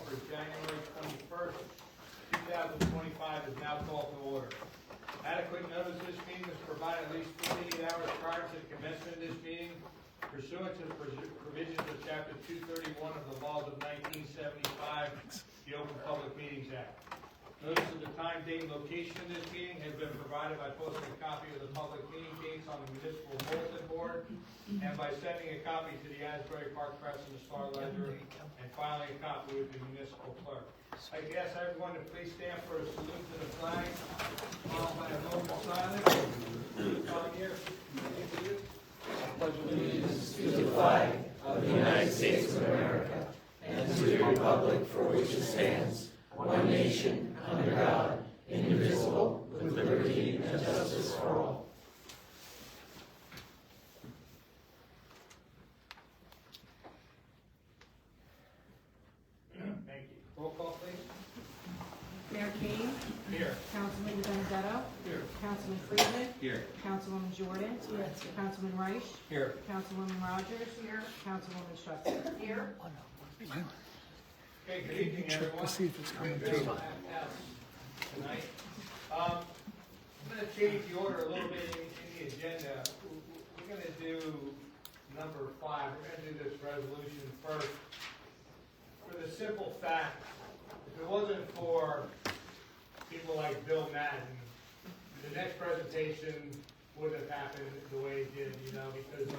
for January 21st, 2025 is now called to order. Adequate notice of this meeting was provided at least 48 hours prior to the commencement of this meeting pursuant to the provisions of Chapter 231 of the laws of 1975, the Open Public Meetings Act. Notice of the time, date, and location of this meeting has been provided by posting a copy of the public meeting dates on the municipal bulletin board and by sending a copy to the Asbury Park Press and the Star Ledger and filing a copy with the municipal clerk. I ask everyone to please stand for a salute to the flag, followed by a moment of silence. On here, Pledge allegiance to the flag of the United States of America and to the republic for which it stands, one nation, under God, indivisible, with liberty and justice for all. Thank you. Roll call, please. Mayor Kane. Here. Councilman Benedetto. Here. Councilman Friedman. Here. Councilwoman Jordan. Yes. Councilman Reich. Here. Councilwoman Rogers. Here. Councilwoman Schuster. Here. Okay, good evening, everyone. to see if it's coming Good through. tonight. I'm going to change the order a little bit in the agenda. We're going to do number 5. We're going to do this resolution first. For the simple fact, if it wasn't for people like Bill Madden, the next presentation wouldn't have happened the way it did, because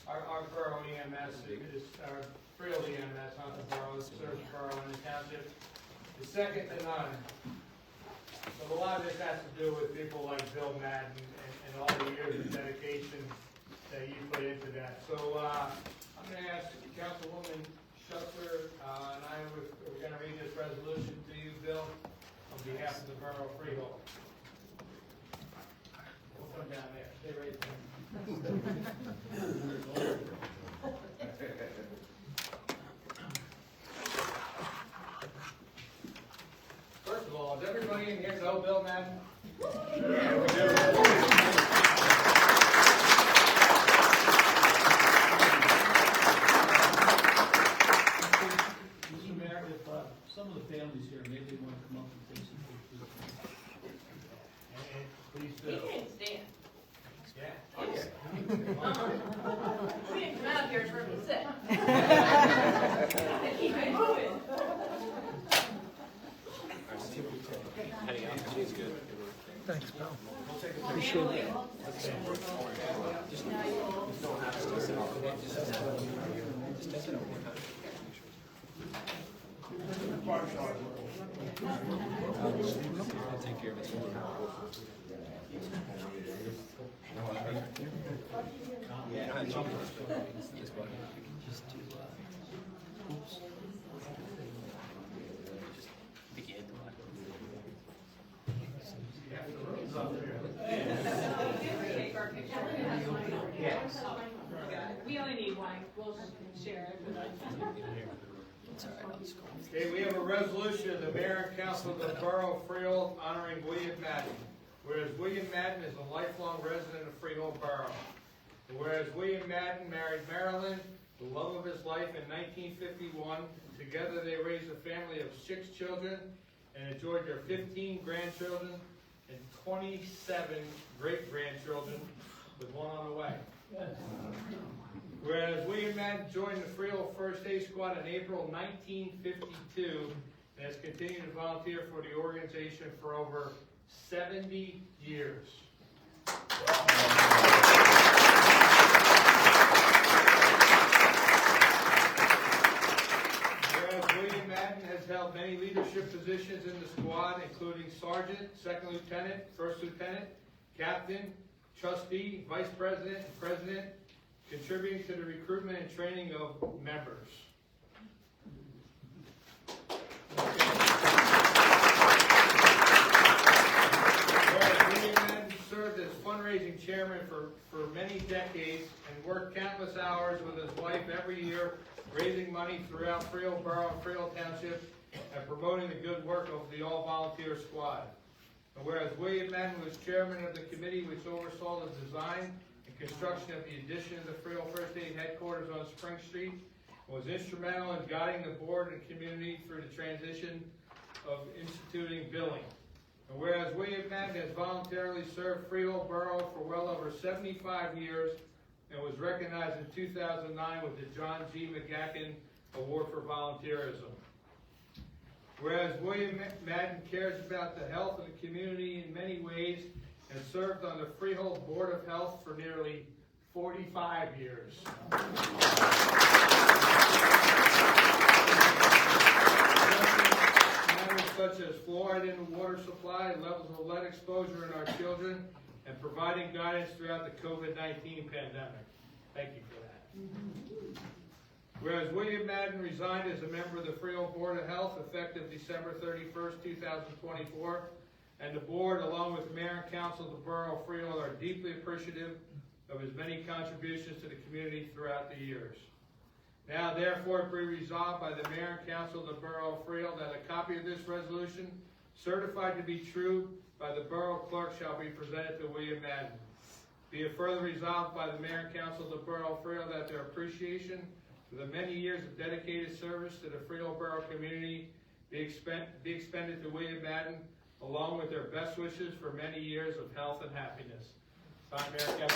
our borough EMS is our real EMS, not the borough, it serves the borough and the township, is second to none. So a lot of this has to do with people like Bill Madden and all the years of dedication that you put into that. So I'm going to ask Councilwoman Schuster and we're going to read this resolution to you, Bill, on behalf of the borough of Freehold. We'll come down there. Stay right there. First of all, does everybody in here know Bill Madden? Yeah, we do. Mr. Mayor, if some of the families here, maybe they want to come up and say something. Please We do. can't stand. Yeah. Okay. We didn't come out here for him to sit. Keep it moving. Thanks, Bill. Appreciate it. Take care of it. We only need one. We'll share it. Okay, we have a resolution of the mayor and council of the borough of Freehold honoring William Madden. Whereas William Madden is a lifelong resident of Freehold Borough. And whereas William Madden married Marilyn, the love of his life, in 1951, together they raised a family of 6 children and enjoyed their 15 grandchildren and 27 great-grandchildren, with one on the way. Whereas William Madden joined the Freehold First Aid Squad in April 1952 and has continued to volunteer for the organization for over 70 years. Whereas William Madden has held many leadership positions in the squad, including sergeant, second lieutenant, first lieutenant, captain, trustee, vice president, and president, contributing to the recruitment and training of members. Whereas William Madden served as fundraising chairman for many decades and worked countless hours with his wife every year, raising money throughout Freehold Borough and Freehold Township and promoting the good work of the all-volunteer squad. And whereas William Madden was chairman of the committee which oversaw the design and construction of the addition of the Freehold First Aid headquarters on Spring Street, and was instrumental in guiding the board and community through the transition of instituting billing. And whereas William Madden has voluntarily served Freehold Borough for well over 75 years and was recognized in 2009 with the John G. McGackin Award for Volunteerism. Whereas William Madden cares about the health of the community in many ways and served on the Freehold Board of Health for nearly 45 years. Matters such as fluoride in the water supply, levels of lead exposure in our children, and providing guidance throughout the COVID-19 pandemic. Thank you for that. Whereas William Madden resigned as a member of the Freehold Board of Health effective December 31st, 2024, and the board, along with the mayor and council of the borough of Freehold, are deeply appreciative of his many contributions to the community throughout the years. Now, therefore, be resolved by the mayor and council of the borough of Freehold that a copy of this resolution, certified to be true by the borough clerk, shall be presented to William Madden. Be it further resolved by the mayor and council of the borough of Freehold that their appreciation for the many years of dedicated service to the Freehold Borough community be expended to William Madden, along with their best wishes for many years of health and happiness. Signed, Mayor Kemp.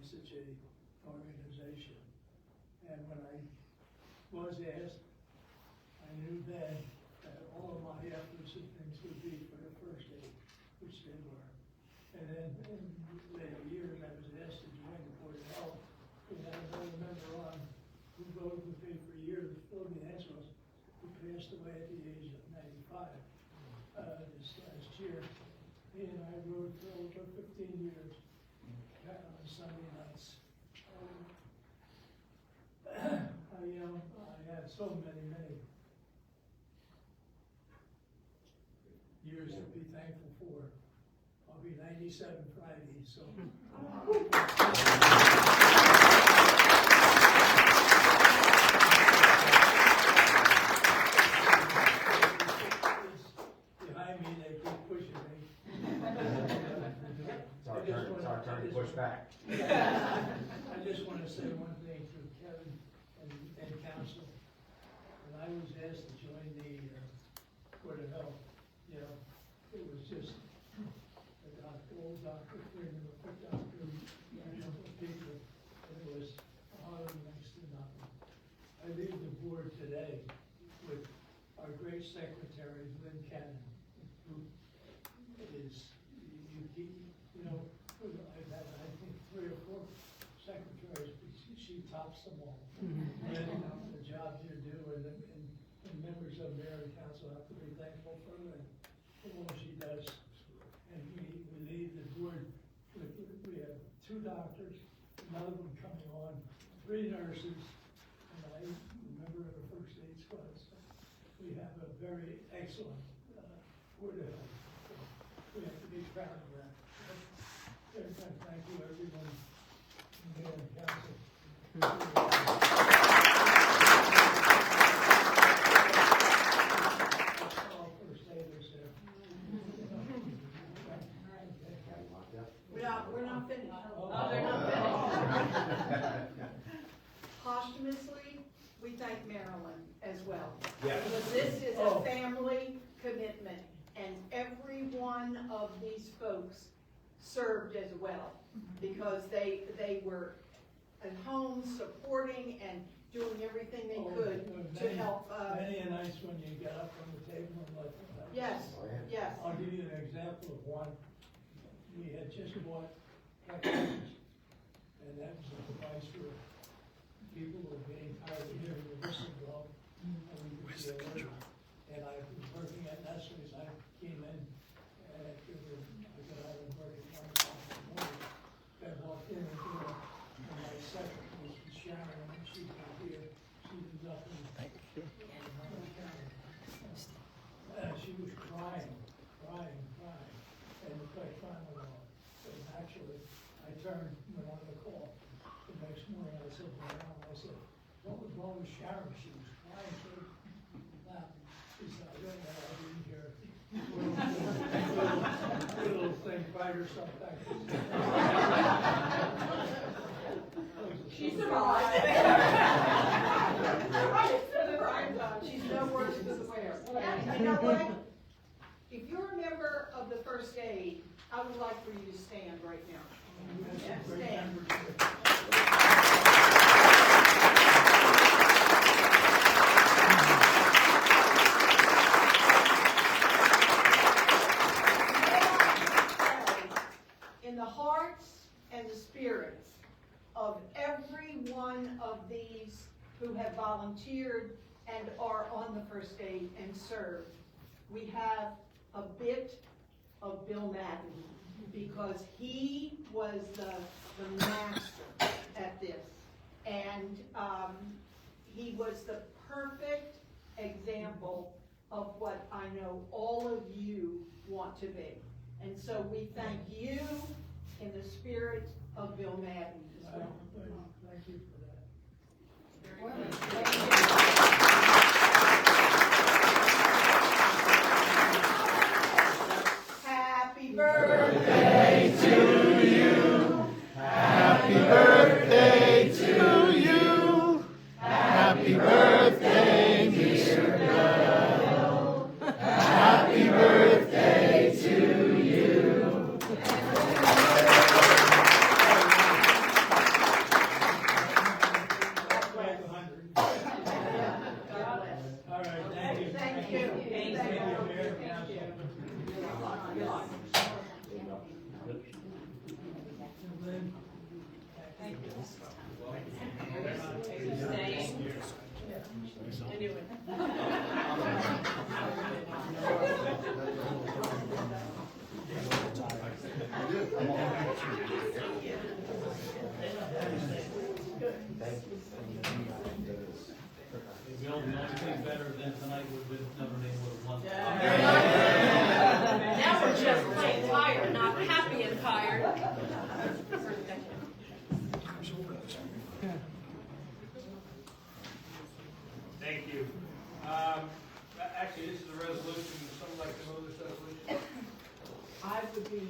Such a organization, and when I was asked, I knew then that all of my efforts and things would be for the first aid, which they were. And then in later years, I was asked to join the Board of Health. We had another member on who voted with me for years, Phil D'Angelos, who passed away at the age of 95 this last year. He and I rode for over 15 years. On Sunday nights. I had so many years to be thankful for. I'll be 97 Friday, so. Behind me, they keep pushing me. It's our turn to push back. I just want to say one thing to Kevin and council. When I was asked to join the Board of Health, you know, it was just a doctor, old Dr. Freeman, a good doctor, people, and it was hardly next to nothing. I leave the board today with our great secretary, Lynn Cannon, who is, you know, I've had, I think, 3 or 4 secretaries, but she tops them all. And the job you do, and members of mayor and council have to be thankful for her and for what she does. And we leave the board with, we have 2 doctors, another one coming on, 3 nurses, and I remember the first aid squad. So we have a very excellent Board of Health. So we have to be proud of that. Thank you, everyone, mayor and council. All first aiders there. We're not finished. Oh, they're not finished. Posthumously, we thank Marilyn as well. Yes. Because this is a family commitment, and every one of these folks served as well, because they were at home supporting and doing everything they could to help. Many a nights when you get up from the table and let them. Yes, yes. I'll give you an example of one. We had just bought Texas, and that was a device where people were getting tired of hearing the whistle blow. And we would see a alert. And I was working at Nestle's. I came in, and I got turned, went on the call. The next morning, I said to her, I said, what was wrong with Sharon? She was crying so loud. She said, I don't know, I didn't hear. Little thing, cried herself back. She survived. She's no worse for the wear. And you know what? If you're a member of the first aid, I would like for you to stand right now. We had some great Stand. members here. In the hearts and the spirits of every one of these who have volunteered and are on the first aid and served, we have a bit of Bill Madden, because he was the master at this. And he was the perfect example of what I know all of you want to be. And so we thank you in the spirit of Bill Madden as well. Thank you for that. Happy birthday to you. Happy birthday to you. Happy birthday, dear Bill. Happy birthday to you. All right, thank you. Thank you. Thank you, Mayor, Council. Lynn? Bill, the only thing better than tonight would have been number name would have won. Now we're just plain tired, not happy and tired. Thank you. Actually, this is a resolution. Would someone like to move this resolution? I would be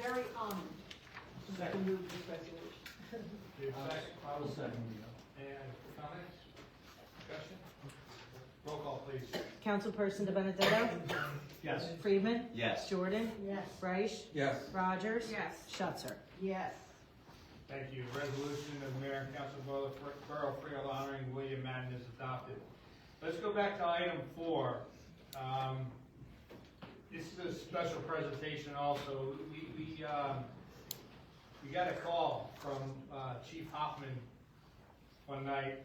very honored to move this resolution. Do you have a second? I will second And comments? Discussion? Roll call, please. Councilperson De Benedetto? Yes. Friedman? Yes. Jordan? Yes. Reich? Yes. Rogers? Yes. Schutzer? Yes. Thank you. Resolution of the Mayor and Council of Borough of Freehold honoring William Madden is adopted. Let's go back to item 4. This is a special presentation also. We got a call from Chief Hoffman one night.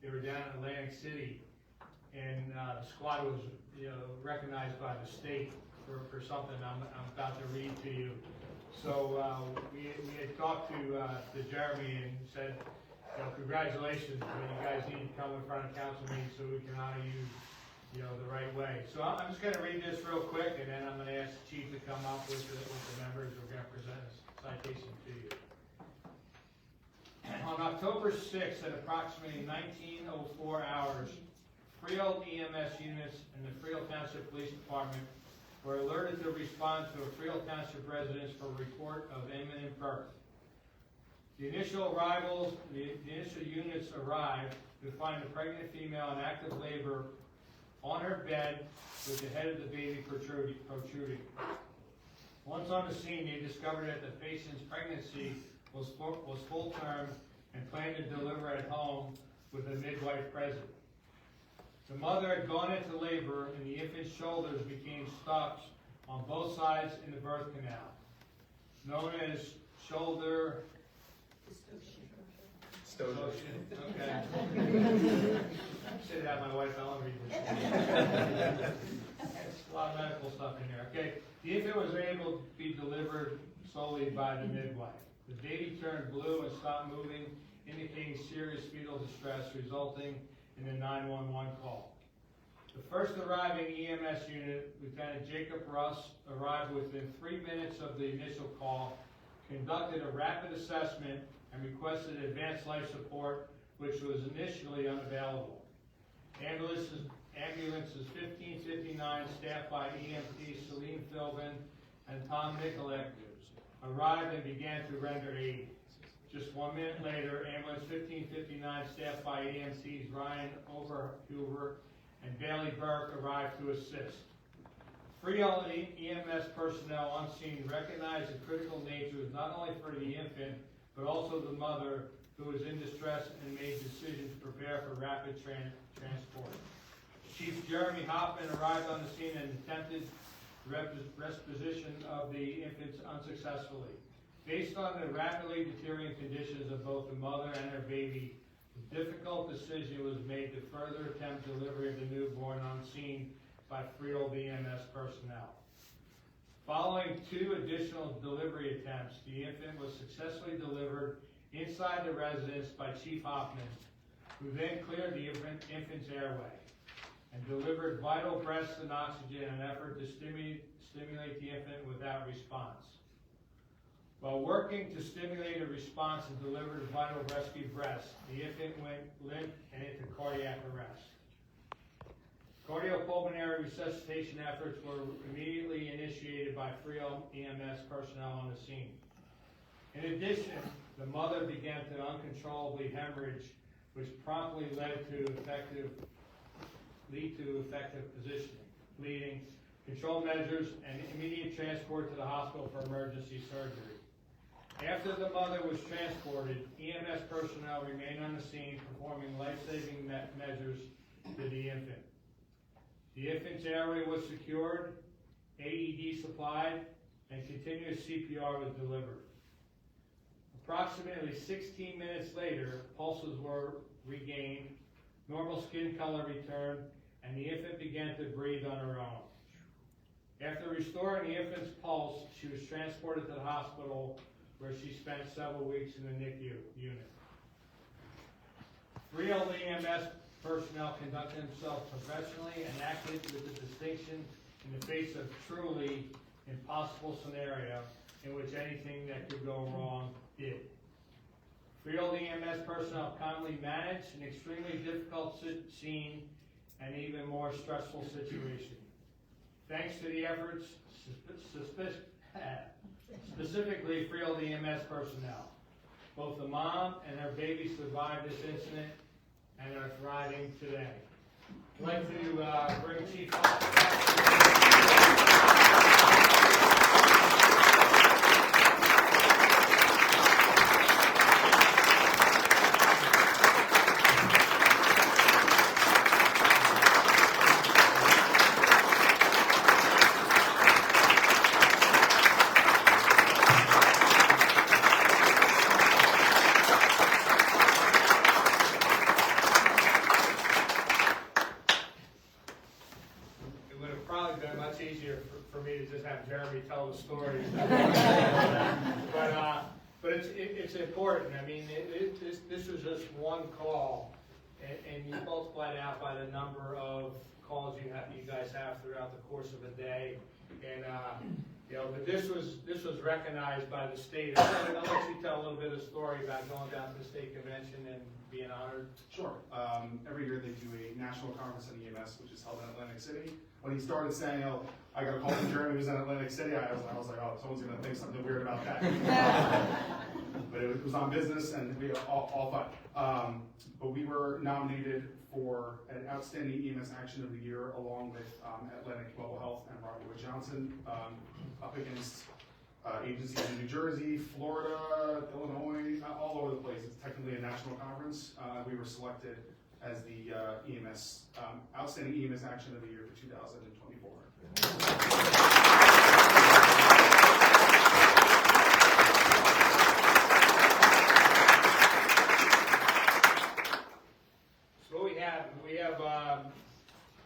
They were down in Atlantic City, and the squad was recognized by the state for something I'm about to read to you. So we had talked to Jeremy and said, congratulations, but you guys need to come in front of council meeting so we can honor you, the right way. So I'm just going to read this real quick, and then I'm going to ask the chief to come up with the members who are going to present a citation to you. On October 6th at approximately 19:04 hours, Freehold EMS units and the Freehold Township Police Department were alerted to respond to a Freehold Township residence for a report of imminent birth. The initial units arrived to find a pregnant female in active labor on her bed with the head of the baby protruding. Once on the scene, they discovered that the patient's pregnancy was full term and planned to deliver at home with a midwife present. The mother had gone into labor and the infant's shoulders became stuck on both sides in the birth canal, known as shoulder okay. Say that, my wife, I want to read this. There's a lot of medical stuff in there, okay? The infant was able to be delivered solely by the midwife. The baby turned blue and stopped moving, indicating serious fetal distress, resulting in the 911 call. The first arriving EMS unit, Lieutenant Jacob Russ, arrived within 3 minutes of the initial call, conducted a rapid assessment and requested advanced life support, which was initially unavailable. Ambulances 1559, staffed by EMT Celine Philbin and Tom Nicolek, arrived and began to render aid. Just 1 minute later, ambulance 1559, staffed by EMTs Ryan Overhuber and Bailey Burke, arrived to assist. Freehold EMS personnel on scene recognized the critical nature not only for the infant, but also the mother, who was in distress and made decisions to prepare for rapid transport. Chief Jeremy Hoffman arrived on the scene and attempted resuscitation of the infants unsuccessfully. Based on the rapidly deteriorating conditions of both the mother and her baby, a difficult decision was made to further attempt delivery of the newborn on scene by Freehold EMS personnel. Following 2 additional delivery attempts, the infant was successfully delivered inside the residence by Chief Hoffman, who then cleared the infant's airway and delivered vital breaths and oxygen in an effort to stimulate the infant without response. While working to stimulate a response and delivered vital rescue breaths, the infant went limp and into cardiac arrest. Cardiopulmonary resuscitation efforts were immediately initiated by Freehold EMS personnel on the scene. In addition, the mother began to uncontrollably hemorrhage, which promptly led to effective positioning, bleeding, control measures, and immediate transport to the hospital for emergency surgery. After the mother was transported, EMS personnel remained on the scene performing life-saving measures to the infant. The infant's airway was secured, AED supplied, and continuous CPR was delivered. Approximately 16 minutes later, pulses were regained, normal skin color returned, and the infant began to breathe on her own. After restoring the infant's pulse, she was transported to the hospital, where she spent several weeks in the NICU unit. Freehold EMS personnel conducted themselves professionally and acted with a distinction in the face of truly impossible scenario in which anything that could go wrong did. Freehold EMS personnel calmly managed an extremely difficult scene and even more stressful situation. Thanks to the efforts, specifically Freehold EMS personnel, both the mom and her baby survived this incident and are thriving today. I'd like to bring Chief Jeremy tell the story. But it's important. I mean, this was just one call, and you multiply it out by the number of calls you guys have throughout the course of a day, and but this was recognized by the state. I'll let you tell a little bit of the story about going down to the state convention and being honored. Sure. Every year they do a national conference on EMS, which is held in Atlantic City. When he started saying, "Oh, I got a call from Jeremy who's in Atlantic City," I was like, "Oh, someone's going to think something weird about that." But it was on business, and we all fun. But we were nominated for an Outstanding EMS Action of the Year, along with Atlantic Global Health and Robert Wood Johnson, up against agencies in New Jersey, Florida, Illinois, all over the place. It's technically a national conference. We were selected as the EMS Outstanding EMS Action of the Year for 2024. So we have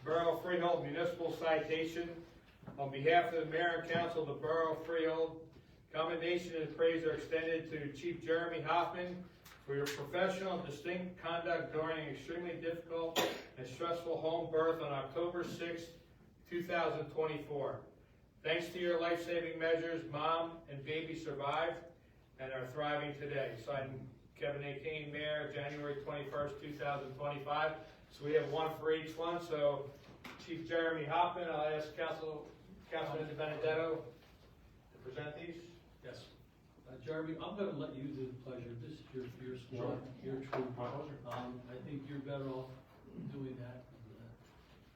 Borough Freehold Municipal Citation. On behalf of the Mayor and Council of the Borough of Freehold, commendation and praise are extended to Chief Jeremy Hoffman for your professional and distinct conduct during an extremely difficult and stressful home birth on October 6, 2024. Thanks to your life-saving measures, mom and baby survived, and are thriving today. Signed, Kevin A. Kane, Mayor, January 21st, 2025. So we have one for each one. So Chief Jeremy Hoffman, I'll ask Councilman Benedetto to present these. Yes. Jeremy, I'm gonna let you do the pleasure. This is your squad, your troop. My pleasure. I think you're better off doing that.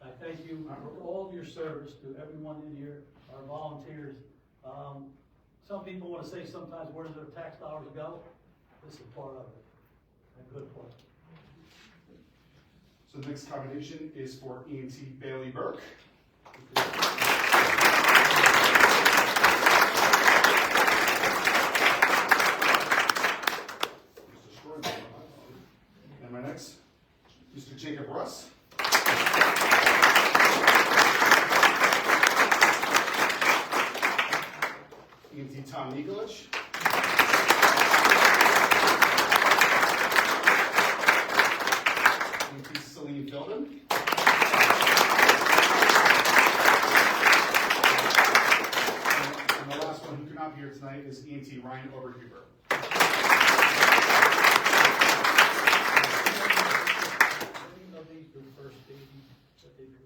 I thank you for all of your service to everyone in here, our volunteers. Some people want to say sometimes, where does their tax dollars go? This is part of it, a good part. So the next commendation is for EMT Bailey Burke. And my next, Mr. Jacob Russ. EMT Tom Nikolich. EMT Celine Filden. And the last one who could not be here tonight is EMT Ryan Oberhuber.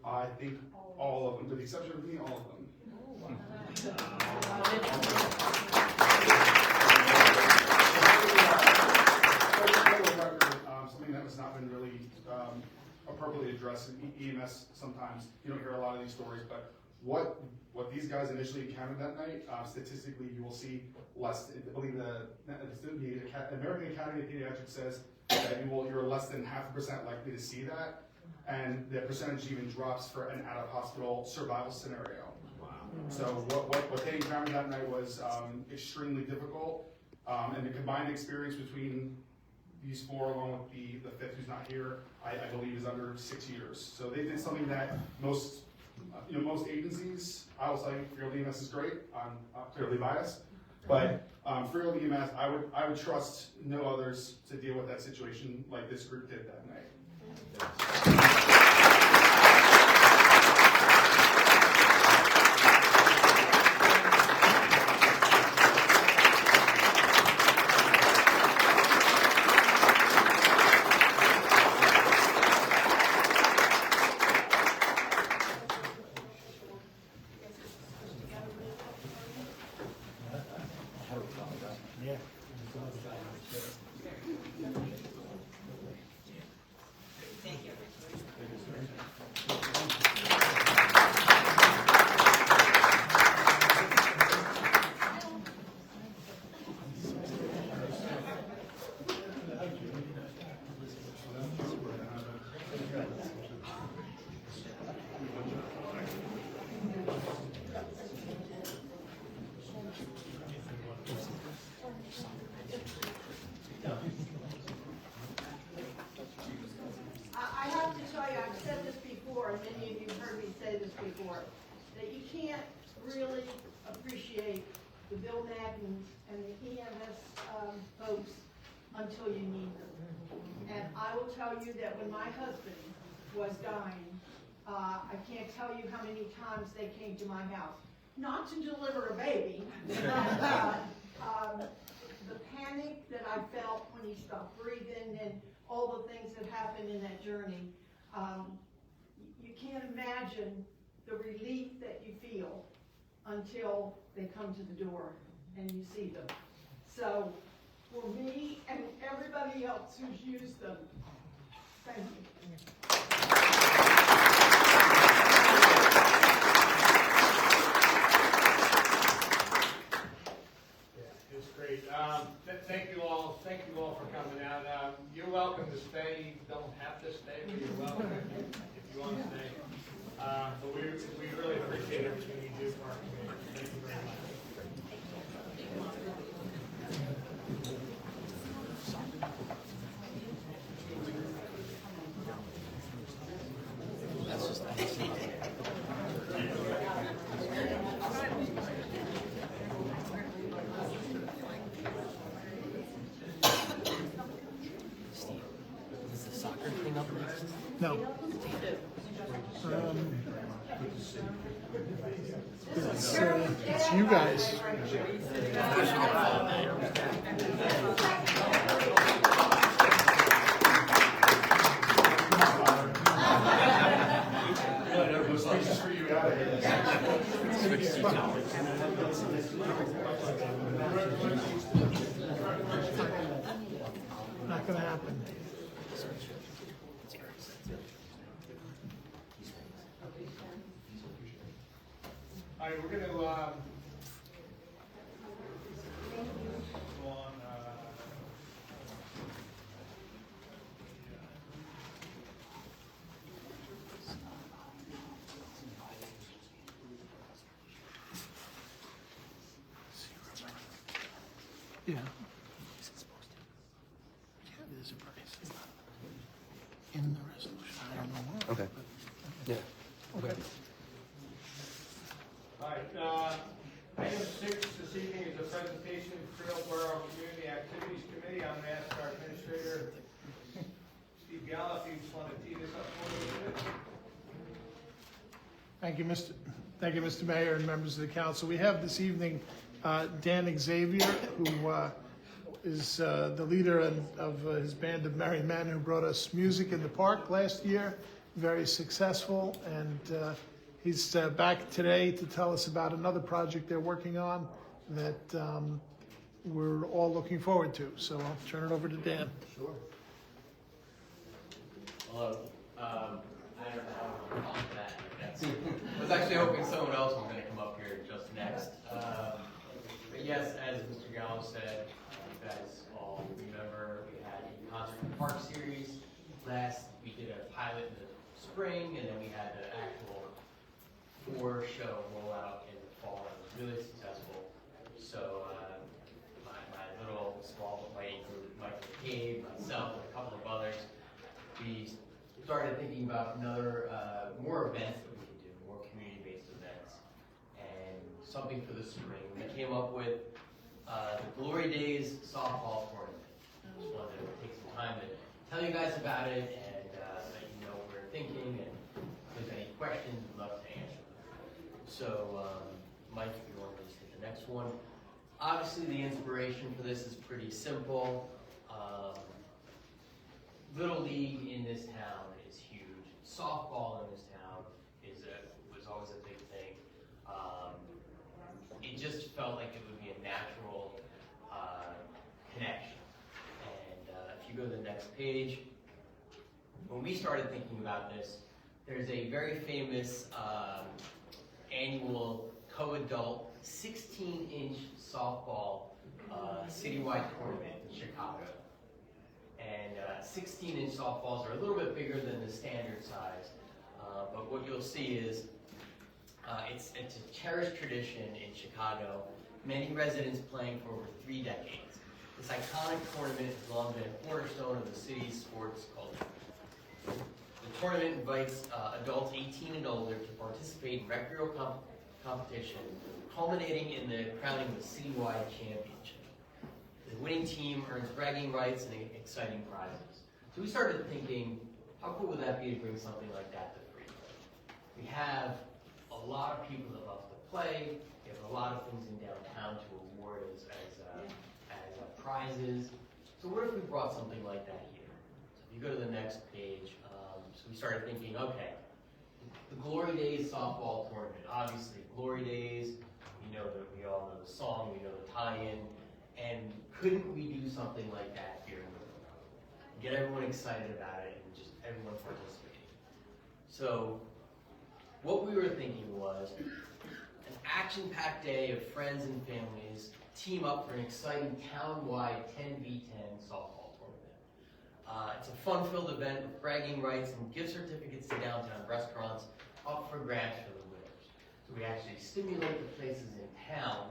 I think all of them, with the exception of me, all of them. Something that has not been really appropriately addressed in EMS. Sometimes you don't hear a lot of these stories, but what these guys initially encountered that night, statistically, you will see less. I believe the American Academy of Pediatrics says that you're less than 0.5% likely to see that, and the percentage even drops for an out-of-hospital survival scenario. Wow. So what they encountered that night was extremely difficult, and the combined experience between these four, along with the fifth who's not here, I believe is under 6 years. So they did something that most agencies, I will say, Freehold EMS is great. I'm clearly biased, but Freehold EMS, I would trust no others to deal with that situation like this group did that night. I have to tell you, I've said this before, and many of you have heard me say this before, that you can't really appreciate the Bill Maddens and the EMS folks until you need them. And I will tell you that when my husband was dying, I can't tell you how many times they came to my house, not to deliver a baby, but the panic that I felt when he stopped breathing and all the things that happened in that journey, you can't imagine the relief that you feel until they come to the door and you see them. So for me and everybody else who's used them, thank you. It's great. Thank you all for coming out. You're welcome to stay. You don't have to stay, but you're welcome if you want to stay. But we really appreciate everything you do for our community. Thank you very much. No. It's you guys. right, we're gonna, go on, Yeah. There's a price. In the resolution, I don't know why. Okay. Yeah. Okay. all right, item 6 this evening is a presentation of Creel Borough Community Activities Committee. I'm gonna ask our administrator, Steve Gallo, if you just want to tee this up for me a bit. Thank you, Mr. Mayor and members of the council. We have this evening Dan Xavier, who is the leader of his band of Merry Men, who brought us music in the park last year, very successful, and he's back today to tell us about another project they're working on that we're all looking forward to. So I'll turn it over to Dan. Sure. Hello. I don't know how I'm on that. I was actually hoping someone else was going to come up here just next. But yes, as Mr. Gallo said, you guys all remember we had a concert in the park series. We did a pilot in the spring, and then we had the actual 4-show rollout in the fall. It was really successful. So my little small playing group, Michael Cave, myself, and a couple of others, we started thinking about more events that we could do, more community-based events, and something for the spring. We came up with the Glory Days softball tournament. I just wanted to take some time to tell you guys about it and let you know what we're thinking, and if there's any questions, we'd love to answer them. So, Mike, if you want to just hit the next one. Obviously, the inspiration for this is pretty simple. Little League in this town is huge. Softball in this town was always a big thing. It just felt like it would be a natural connection. And if you go to the next page, when we started thinking about this, there's a very famous annual co-adult 16-inch softball citywide tournament in Chicago. And 16-inch softballs are a little bit bigger than the standard size. But what you'll see is it's a cherished tradition in Chicago. Many residents playing for over 3 decades. This iconic tournament has long been a cornerstone of the city's sports culture. The tournament invites adults 18 and older to participate in recreational competition, culminating in the crowning of a citywide championship. The winning team earns bragging rights and exciting prizes. So we started thinking, how cool would that be to bring something like that to Freeport? We have a lot of people that love to play. We have a lot of things in downtown to award as prizes. So what if we brought something like that here? So if you go to the next page, so we started thinking, okay, the Glory Days softball tournament. Obviously, Glory Days, we all know the song, we know the tie-in, and couldn't we do something like that here in Riverfront? Get everyone excited about it and just everyone participating. So what we were thinking was an action-packed day of friends and families team up for an exciting town-wide 10v10 softball tournament. It's a fun-filled event with bragging rights and gift certificates to downtown restaurants up for grabs for the winners. So we actually stimulate the places in town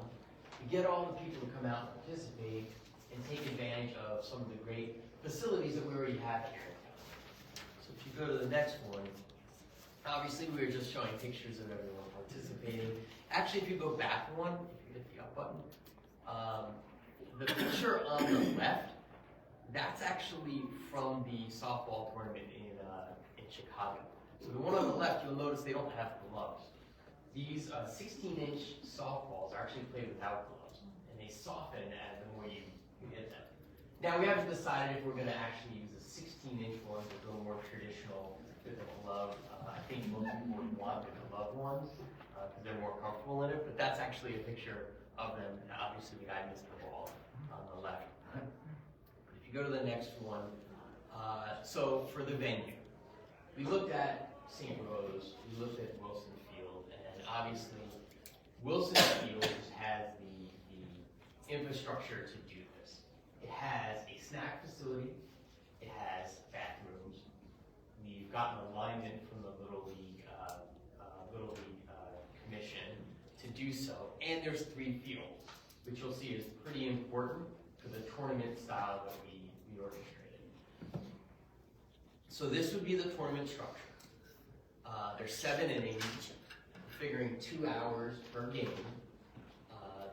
to get all the people to come out and participate and take advantage of some of the great facilities that we already have here in town. So if you go to the next one, obviously we were just showing pictures of everyone participating. Actually, if you go back one, if you hit the up button, the picture on the left, that's actually from the softball tournament in Chicago. So the one on the left, you'll notice they don't have gloves. These 16-inch softballs are actually played without gloves, and they soften as the more you hit them. Now we haven't decided if we're going to actually use a 16-inch one, a little more traditional with a glove. I think most people would want the glove ones because they're more comfortable in it, but that's actually a picture of them. And obviously the guy missed the ball on the left. But if you go to the next one, so for the venue, we looked at St. Rose, we looked at Wilson Field, and obviously Wilson Field has the infrastructure to do this. It has a snack facility, it has bathrooms. We've gotten alignment from the Little League Commission to do so, and there's 3 fields, which you'll see is pretty important to the tournament style that we orchestrated. So this would be the tournament structure. There's 7 innings, figuring 2 hours per game.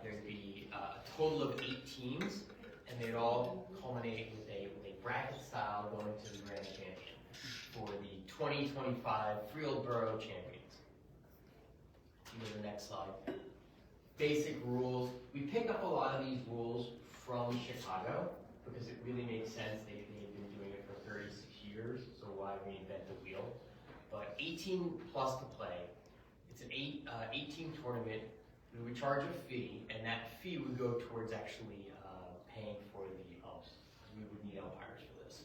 There'd be a total of 8 teams, and they'd all culminate with a bracket style going to the grand champion for the 2025 Freehold Borough champions. Go to the next slide. Basic rules. We picked up a lot of these rules from Chicago because it really makes sense. They've been doing it for 36 years, so why reinvent the wheel? But 18 plus to play. It's an 18 tournament. We would charge a fee, and that fee would go towards actually paying for the umps. We would need umpires for this.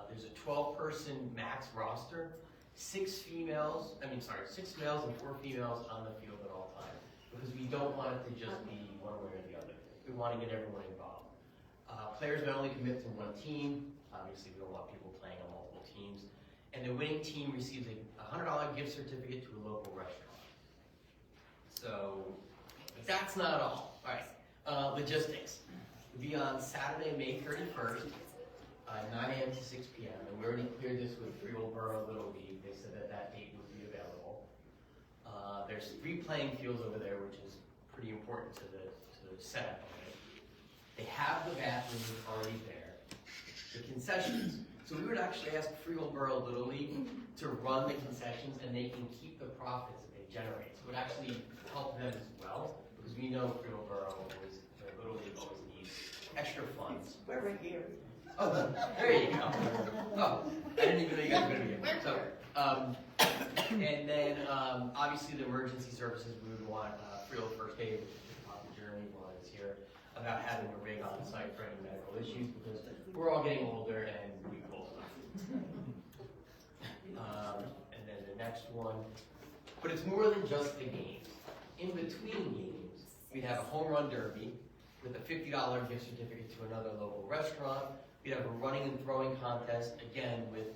There's a 12-person max roster. 6 males and 4 females on the field at all times, because we don't want it to just be one way or the other. We want to get everyone involved. Players may only commit to 1 team. Obviously, we don't want people playing on multiple teams. And the winning team receives a $100 gift certificate to a local restaurant. So that's not all. All right, logistics. It'll be on Saturday, May 31st, 9 a.m. to 6 p.m. And we already cleared this with Freehold Borough Little League. They said that date would be available. There's 3 playing fields over there, which is pretty important to the setup of it. They have the bathrooms already there. The concessions. So we would actually ask Freehold Borough Little League to run the concessions, and they can keep the profits that they generate. So it would actually help them as well, because we know Freehold Borough Little League always needs extra funds. We're right here. Oh, there you go. Oh, I didn't even know you guys were going to be here. So, and then obviously the emergency services, we would want Freehold First Aid, which is Papa Jeremy was here, about having a rig on site for any medical issues, because we're all getting older and we pull stuff. And then the next one, but it's more than just the games. In between games, we'd have a home run derby with a $50 gift certificate to another local restaurant. We'd have a running and throwing contest, again, with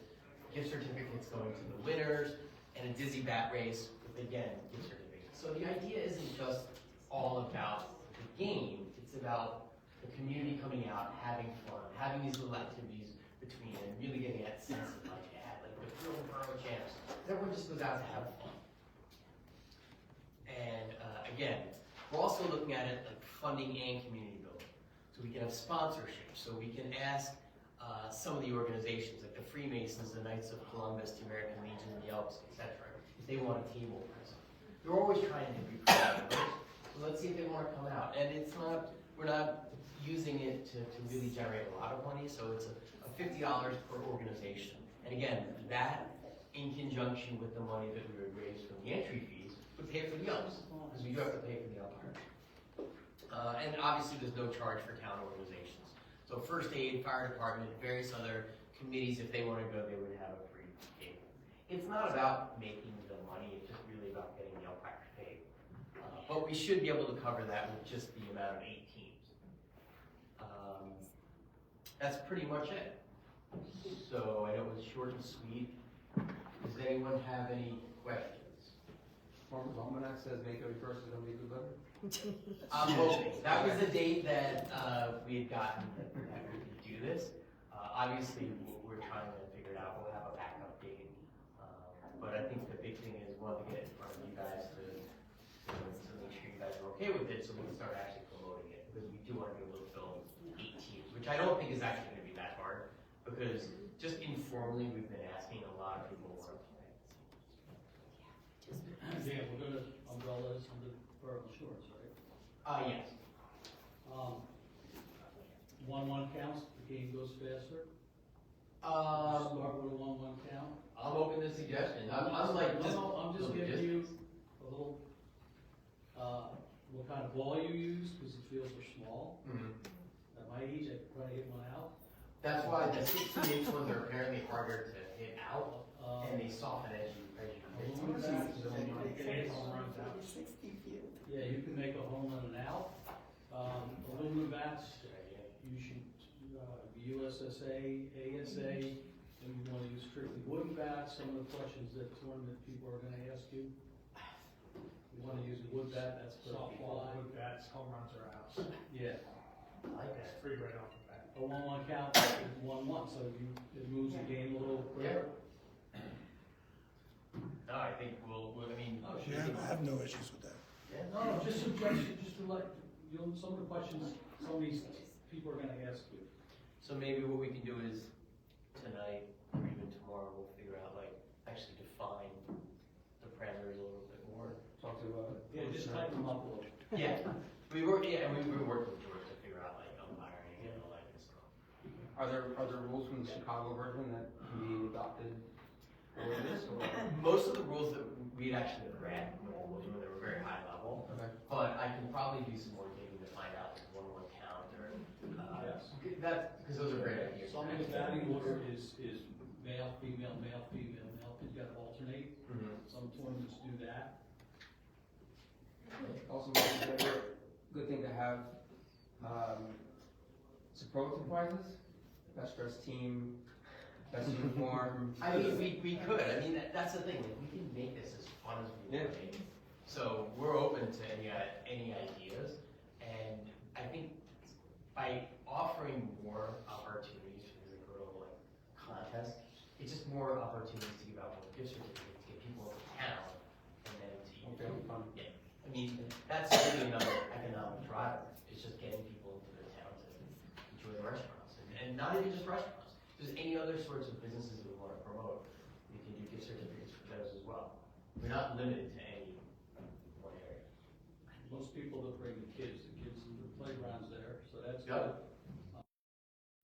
gift certificates going to the winners, and a dizzy bat race with, again, gift certificates. So the idea isn't just all about the game, it's about the community coming out, having fun, having these little activities between, and really getting that sense of like the Freehold Borough champs. Everyone just goes out to have fun. And again, we're also looking at it like funding and community building. So we can have sponsorship, so we can ask some of the organizations, like the Freemasons, the Knights of Columbus, the American Legion, the Elks, etc., if they want a table present. They're always trying to be creative. So let's see if they want to come out. And it's not, we're not using it to really generate a lot of money, so it's a $50 per organization. And again, that in conjunction with the money that we would raise from the entry fees would pay for the umps, because we do have to pay for the umpires. And obviously there's no charge for town organizations. So First Aid, Fire Department, various other committees, if they want to go, they would have a free table. It's not about making the money, it's just really about getting the umpires paid. But we should be able to cover that with just the amount of 8 teams. That's pretty much it. So I know it was short and sweet. Does anyone have any questions? Farmer's Almanac says May 31st is going to be delivered. I'm hoping. That was the date that we had gotten that we could do this. Obviously, we're trying to figure it out. We'll have a backup date. But I think the big thing is we want to get in front of you guys to make sure you guys are okay with it, so we can start actually promoting it. Because we do want to be able to film 8 teams, which I don't think is actually going to be that hard. Because just informally, we've been asking a lot of people want to play. Yeah, we're gonna umbrellas on the Borough Shores, right? Yes. 1-1 counts, the game goes faster. Um, Start with a 1-1 count. I'm open to suggestions. I'm like, I'm just giving you a little, what kind of ball you use, because the fields are small. Mhm. At my age, I could probably hit one out. That's why the 16-inch ones are apparently harder to hit out, and they soften as you hit. I'll move that, so I'm gonna get it, I'll run it out. 60 field. Yeah, you can make a home in and out. Aluminum bats, you should, USSA, ASA, and you want to use strictly wooden bats. Some of the questions that tournament people are going to ask you. You want to use a wood bat, that's perfectly Softball, fine. wood bats, home runs are out. Yeah, I like that. Free right off the bat. a 1-1 count is 1-1, so it moves the game a little quicker. No, I think I mean. Oh, we sure. can- I have no issues with that. Yeah. No, just suggestions, just to let, some of the questions some of these people are gonna ask you. So maybe what we can do is tonight or even tomorrow, we'll figure out actually define the parameters a little bit more. Talk to, Yeah, just tighten them up a little. Yeah, we were working with George to figure out umpiring and all that good stuff. are there rules from the Chicago version that can be adopted for this, or? Most of the rules that we'd actually read when they were very high level, Okay. but I can probably do some more digging to find out if 1-1 count or, Yes. because those are great ideas. Some of the batting order is male, female, male, female, male, you gotta alternate. Mhm. Some tournaments do that. Also, maybe a good thing to have, superlative prizes, best dressed team, best uniform. I mean, we could, I mean, that's the thing, we can make this as fun as we want to make it. So we're open to any ideas, and I think by offering more opportunities for the girl contest, it's just more opportunities to give out more gift certificates, to get people into town, and then to Okay, fun. yeah. I mean, that's really another economic driver. It's just getting people into the town to enjoy the restaurants, and not even just restaurants. There's any other sorts of businesses that we want to promote. We can do gift certificates for those as well. We're not limited to any one area. Most people that bring the kids the playground's there, so that's Yeah.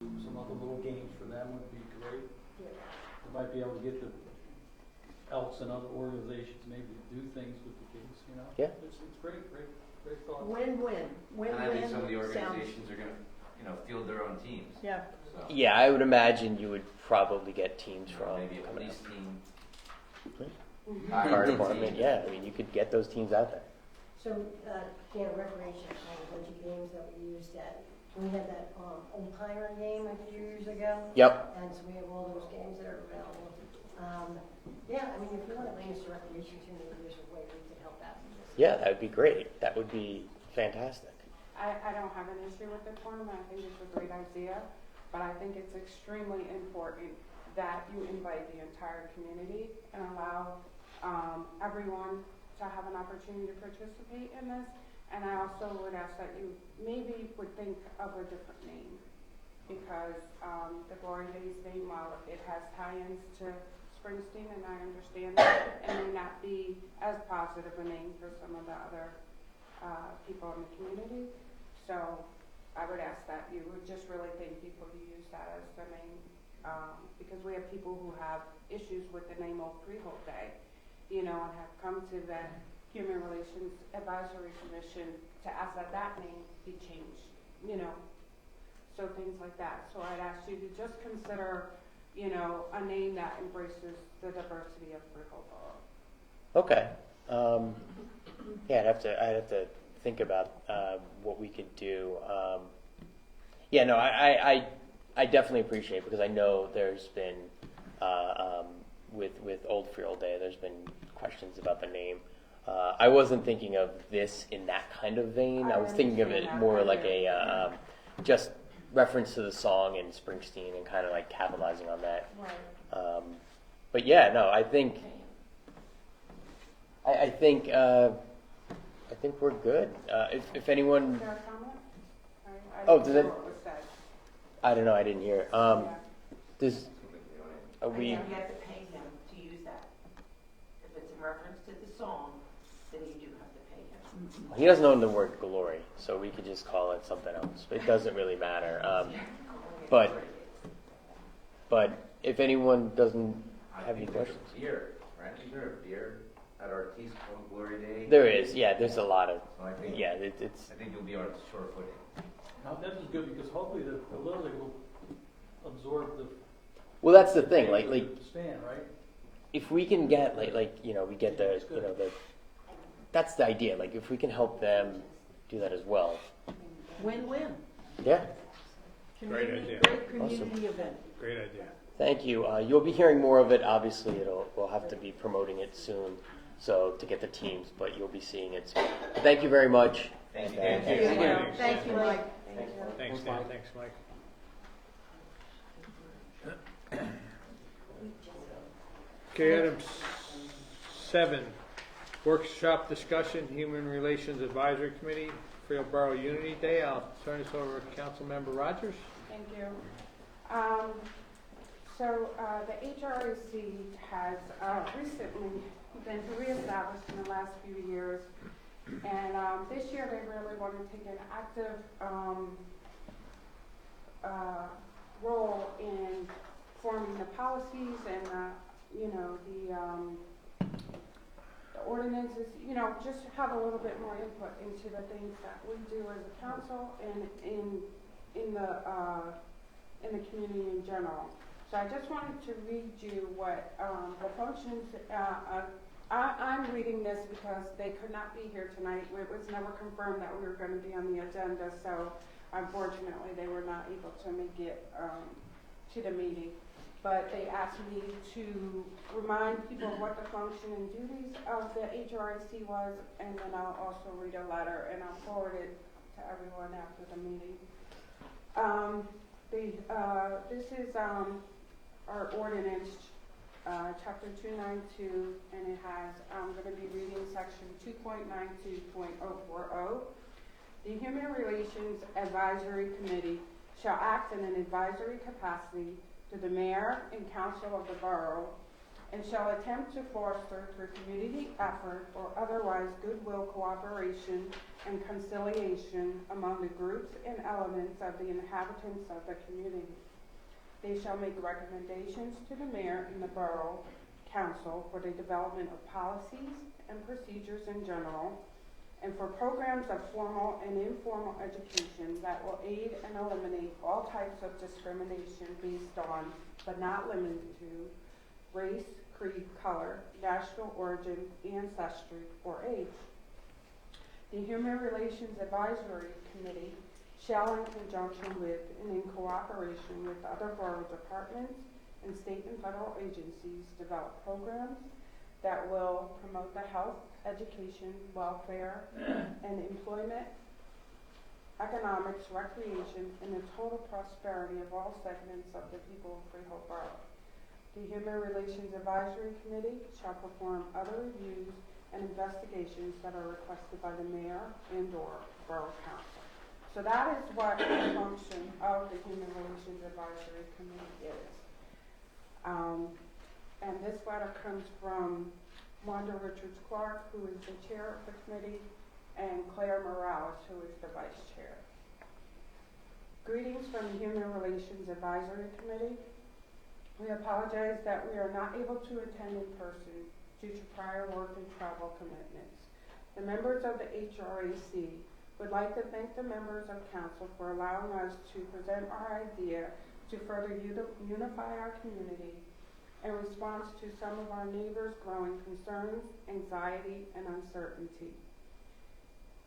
good. Some other little games for them would be great. You might be able to get the Elks and other organizations maybe to do things with the kids, Yeah. It's great thought. Win-win, win-win. And I think some of the sounds- organizations are gonna, field their own teams. Yeah. So, Yeah, I would imagine you would probably get teams from maybe a coming police out. team. Fire department, yeah, I mean, you could get those teams out there. So, recreation, a bunch of games that we used at, we had that, old timer game a few years ago. Yep. And so we have all those games that are available. Yeah, I mean, if you want to bring us to recreation too, maybe there's a way we could help out. Yeah, that would be great. That would be fantastic. I don't have an issue with the tournament. I think it's a great idea, but I think it's extremely important that you invite the entire community and allow everyone to have an opportunity to participate in this. And I also would ask that you maybe would think of a different name, because the Glory Days name, while it has tie-ins to Springsteen, and I understand that, it may not be as positive a name for some of the other people in the community. So I would ask that you would just really think people who use that as the name, because we have people who have issues with the name Oak Freehold Day, and have come to the Human Relations Advisory Commission to ask that that name be changed, so things like that. So I'd ask you to just consider, a name that embraces the diversity of Freehold Borough. Okay. Yeah, I'd have to think about what we could do. Yeah, no, I definitely appreciate it, because I know there's been with Old Freehold Day, there's been questions about the name. I wasn't thinking of this in that kind of vein. I was thinking of it more like a just reference to the song and Springsteen and kind of like capitalizing on that. Right. But yeah, no, I think we're good. If anyone, Is there a comment? Oh, I did didn't it- know what was said. I don't know, I didn't hear. Does are we? You have to pay him to use that. If it's in reference to the song, then you do have to pay him. He doesn't own the word glory, so we could just call it something else. It doesn't really matter. But if anyone doesn't have any questions, Beer, right? Is there a beer at Artiste on Glory Day? there is. Yeah, there's a lot of. So I think, Yeah, it's. I think you'll be on short footing. Now, that is good, because hopefully the Little League will absorb the. Well, that's the thing. Like Stand, right? if we can get like we get the that's the idea. Like if we can help them do that as well. Win-win. Yeah. Great idea. Great community event. Great idea. Thank you. You'll be hearing more of it. Obviously, we'll have to be promoting it soon, so to get the teams, but you'll be seeing it soon. But thank you very much. Thank you. And, Thank you. Thank you, Mike. Thanks, Dan. Thanks, Mike. Okay, item 7, workshop discussion, Human Relations Advisory Committee, Freehold Borough Unity Day. I'll turn this over to Councilmember Rogers. Thank you. The HRAC has recently been reestablished in the last few years, and this year they really want to take an active role in forming the policies and the ordinances, just have a little bit more input into the things that we do as a council and in the community in general. So I just wanted to read you what the functions. I'm reading this because they could not be here tonight. It was never confirmed that we were going to be on the agenda, so unfortunately they were not able to make it to the meeting. But they asked me to remind people what the function and duties of the HRIC was, and then I'll also read a letter and I'll forward it to everyone after the meeting. This is our ordinance, chapter 292, and it has, I'm going to be reading section 2.92.040. The Human Relations Advisory Committee shall act in an advisory capacity to the mayor and council of the borough, and shall attempt to foster through community effort or otherwise goodwill cooperation and conciliation among the groups and elements of the inhabitants of the community. They shall make recommendations to the mayor and the borough council for the development of policies and procedures in general, and for programs of formal and informal education that will aid and eliminate all types of discrimination based on, but not limited to, race, creed, color, national origin, ancestry, or age. The Human Relations Advisory Committee shall, in conjunction with and in cooperation with other borough departments and state and federal agencies, develop programs that will promote the health, education, welfare, and employment, economics, recreation, and the total prosperity of all segments of the people of Freehold Borough. The Human Relations Advisory Committee shall perform other reviews and investigations that are requested by the mayor and/or borough council. So that is what the function of the Human Relations Advisory Committee is. And this letter comes from Wanda Richards-Clark, who is the chair of the committee, and Claire Morales, who is the vice chair. Greetings from the Human Relations Advisory Committee. We apologize that we are not able to attend in person due to prior work and travel commitments. The members of the HRAC would like to thank the members of council for allowing us to present our idea to further unify our community in response to some of our neighbors' growing concerns, anxiety, and uncertainty.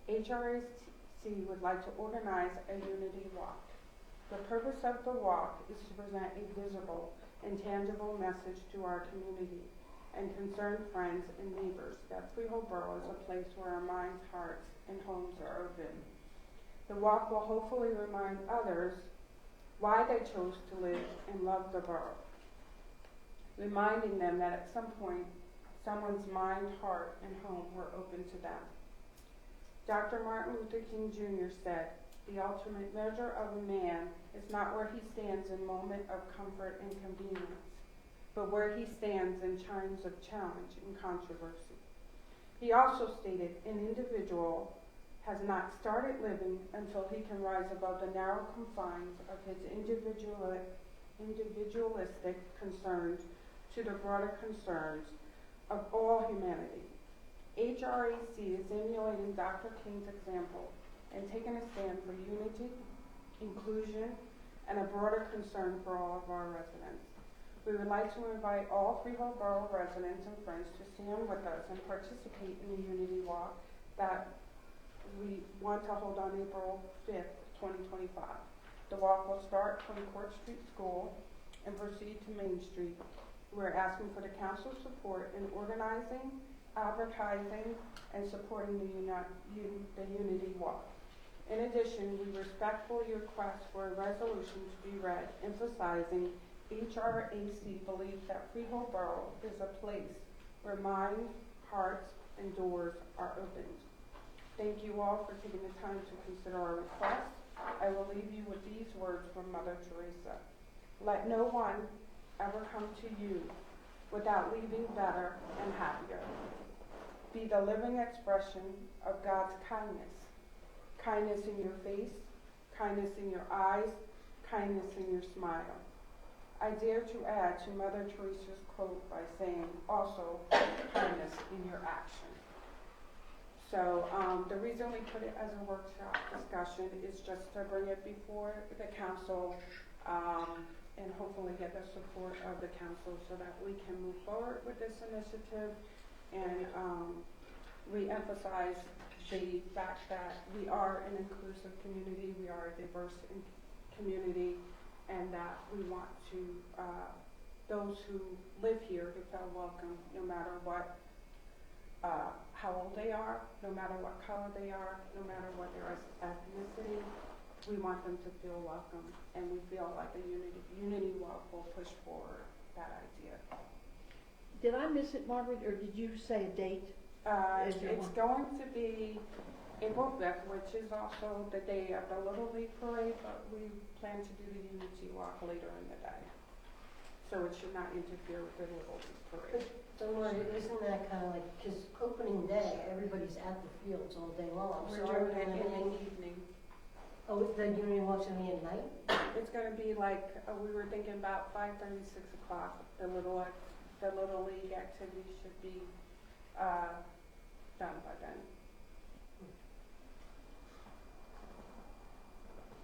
HRAC would like to organize a unity walk. The purpose of the walk is to present a visible and tangible message to our community and concerned friends and neighbors that Freehold Borough is a place where our minds, hearts, and homes are open. The walk will hopefully remind others why they chose to live and love the borough, reminding them that at some point, someone's mind, heart, and home were open to them. Dr. Martin Luther King Jr. said, "The ultimate measure of a man is not where he stands in moment of comfort and convenience, but where he stands in times of challenge and controversy." He also stated, "An individual has not started living until he can rise above the narrow confines of his individualistic concerns to the broader concerns of all humanity." HRAC is emulating Dr. King's example and taking a stand for unity, inclusion, and a broader concern for all of our residents. We would like to invite all Freehold Borough residents and friends to stand with us and participate in the Unity Walk that we want to hold on April 5th, 2025. The walk will start from Court Street School and proceed to Main Street. We're asking for the council's support in organizing, advertising, and supporting the Unity Walk. In addition, we respectfully request for a resolution to be read emphasizing HRAC believes that Freehold Borough is a place where minds, hearts, and doors are opened. Thank you all for taking the time to consider our request. I will leave you with these words from Mother Teresa. Let no one ever come to you without leaving better and happier. Be the living expression of God's kindness. Kindness in your face, kindness in your eyes, kindness in your smile. I dare to add to Mother Teresa's quote by saying also kindness in your action. So the reason we put it as a workshop discussion is just to bring it before the council and hopefully get the support of the council so that we can move forward with this initiative and re-emphasize the fact that we are an inclusive community, we are a diverse community, and that we want to, those who live here to feel welcome no matter what, how old they are, no matter what color they are, no matter what their ethnicity, we want them to feel welcome, and we feel like the Unity Walk will push forward that idea. Did I miss it, Margaret, or did you say a date? It's going to be April 5th, which is also the day of the Little League Parade, but we plan to do the Unity Walk later in the day. So it should not interfere with the Little League Parade. So Margaret, isn't that kind of like, because opening day, everybody's at the fields all day long. We're So doing it in the evening. Oh, the Unity Walk's going to be at night? It's going to be like, we were thinking about 5:30, 6 o'clock. The Little League activity should be done by then.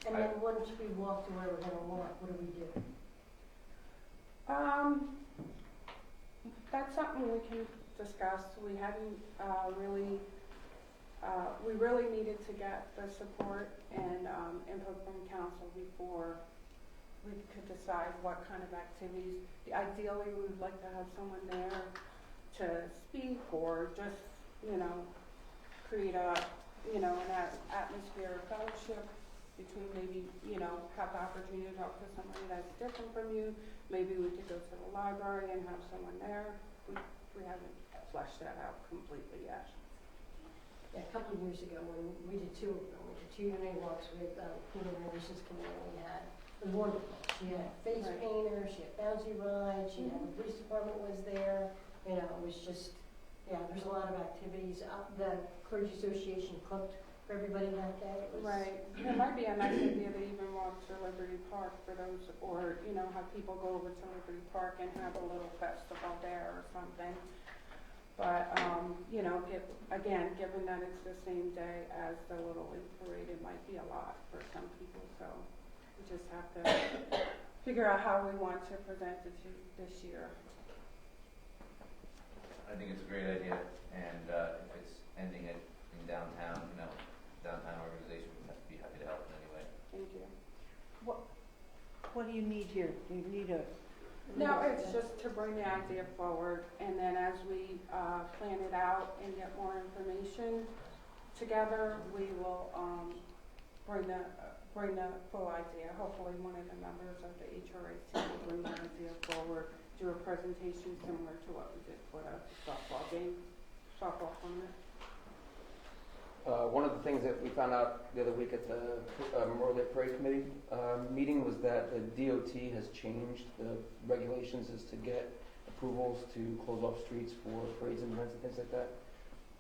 And then once we walk to where we're going to walk, what do we do? That's something we can discuss. We hadn't really, we really needed to get the support and input from council before we could decide what kind of activities. Ideally, we would like to have someone there to speak or just, create a, an atmosphere of fellowship between maybe, have the opportunity to talk to somebody that's different from you. Maybe we could go to the library and have someone there. We haven't fleshed that out completely yet. Yeah, a couple of years ago when we did two of them, we did 2 Unity Walks with Human Relations Committee. We had, it was wonderful. She had face painters, she had bouncy rides, she had the police department was there. It was just, there's a lot of activities. The Clergy Association cooked for everybody that day. It was It might be a nice idea to even walk to Liberty Park for those, or, have people go over to Liberty Park and have a little festival there or something. But, given that it's the same day as the Little League Parade, it might be a lot for some people. So we just have to figure out how we want to present it this year. I think it's a great idea, and if it's ending it in downtown, downtown organization would be happy to help in any way. Thank you. What do you need here? Do you need a? No, it's just to bring the idea forward, and then as we plan it out and get more information together, we will bring the full idea. Hopefully, one of the members of the HRAC will bring the idea forward, do a presentation similar to what we did for the softball tournament. One of the things that we found out the other week at the Memorial Day Parade Committee meeting was that the DOT has changed the regulations as to get approvals to close off streets for parades and events and things like that.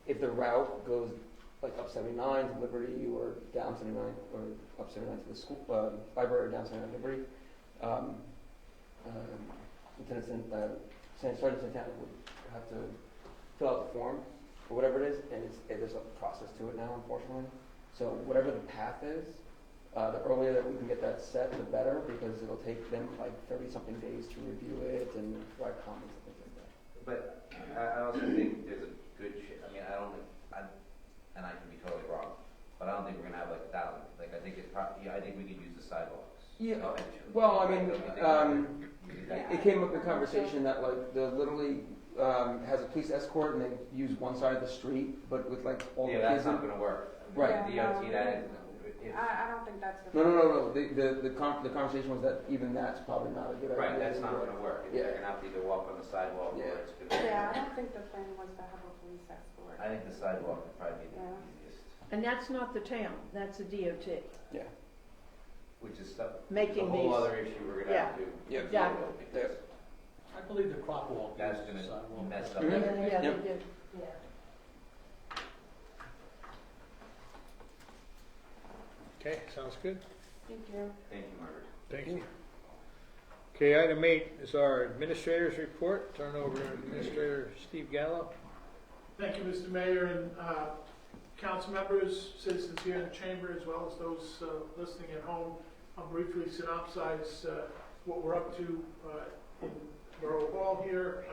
If the route goes like up 79 to Liberty or down 79 or up 79 to the school library or down 79 to Liberty, Sergeant Santana would have to fill out the form or whatever it is, and there's a process to it now, unfortunately. So whatever the path is, The earlier that we can get that set, the better, because it'll take them like 30-something days to review it and write comments and things like that. But I also think there's a good, I mean, I don't think, and I can be totally wrong, but I don't think we're gonna have like 1,000. Like, I think it's probably, I think we could use the sidewalks. Yeah, eventually. well, I mean, It it came up in conversation that like the Little League has a police escort and they use one side of the street, but with like all the Yeah, kids. that's not gonna work. Right. Yeah, DOT, that is. I don't think that's the. No. The conversation was that even that's probably not a good idea. Right, that's not gonna work. Yeah. They're gonna have to either walk on the sidewalk or Yeah. it's good. Yeah, I don't think the plan was to have a police escort. I think the sidewalk would probably be the Yeah. easiest, And that's not the town, that's the DOT. Yeah. which is stuff, Making a whole these- other issue we're gonna have to. Yeah. deal with, because I believe the crop walk That's is the gonna sidewalk. mess up. Mhm. everything. Yeah, Yep. they did, yeah. Okay, sounds good. Thank you. Thank you, Margaret. Thank you. Okay, item 8 is our administrator's report. Turn over to Administrator Steve Gallo. Thank you, Mr. Mayor, and council members, citizens here in the chamber, as well as those listening at home. I'll briefly synopsize what we're up to in Borough Hall here.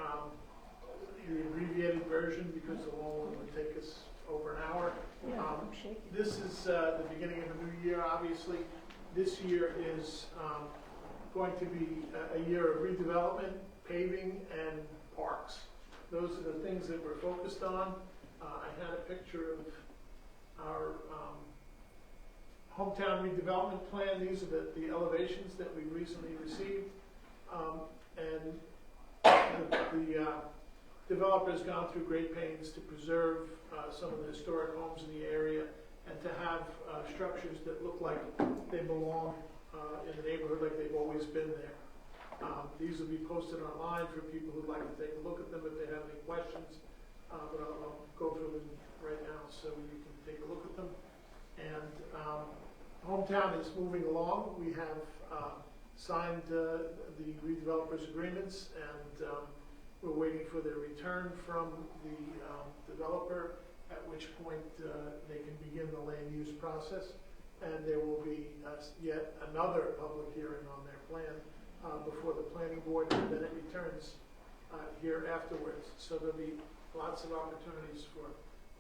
The abbreviated version, because the long one would take us over an hour. Yeah, I'm shaking. This is the beginning of a new year, obviously. This year is going to be a year of redevelopment, paving, and parks. Those are the things that we're focused on. I had a picture of our hometown redevelopment plan. These are the elevations that we recently received. And the developer's gone through great pains to preserve some of the historic homes in the area and to have structures that look like they belong in the neighborhood, like they've always been there. These will be posted online for people who'd like to take a look at them if they have any questions. But I'll go through them right now so you can take a look at them. And hometown is moving along. We have signed the redevelopers agreements, and we're waiting for their return from the developer, at which point they can begin the land use process. And there will be yet another public hearing on their plan before the planning board, and then it returns here afterwards. So there'll be lots of opportunities for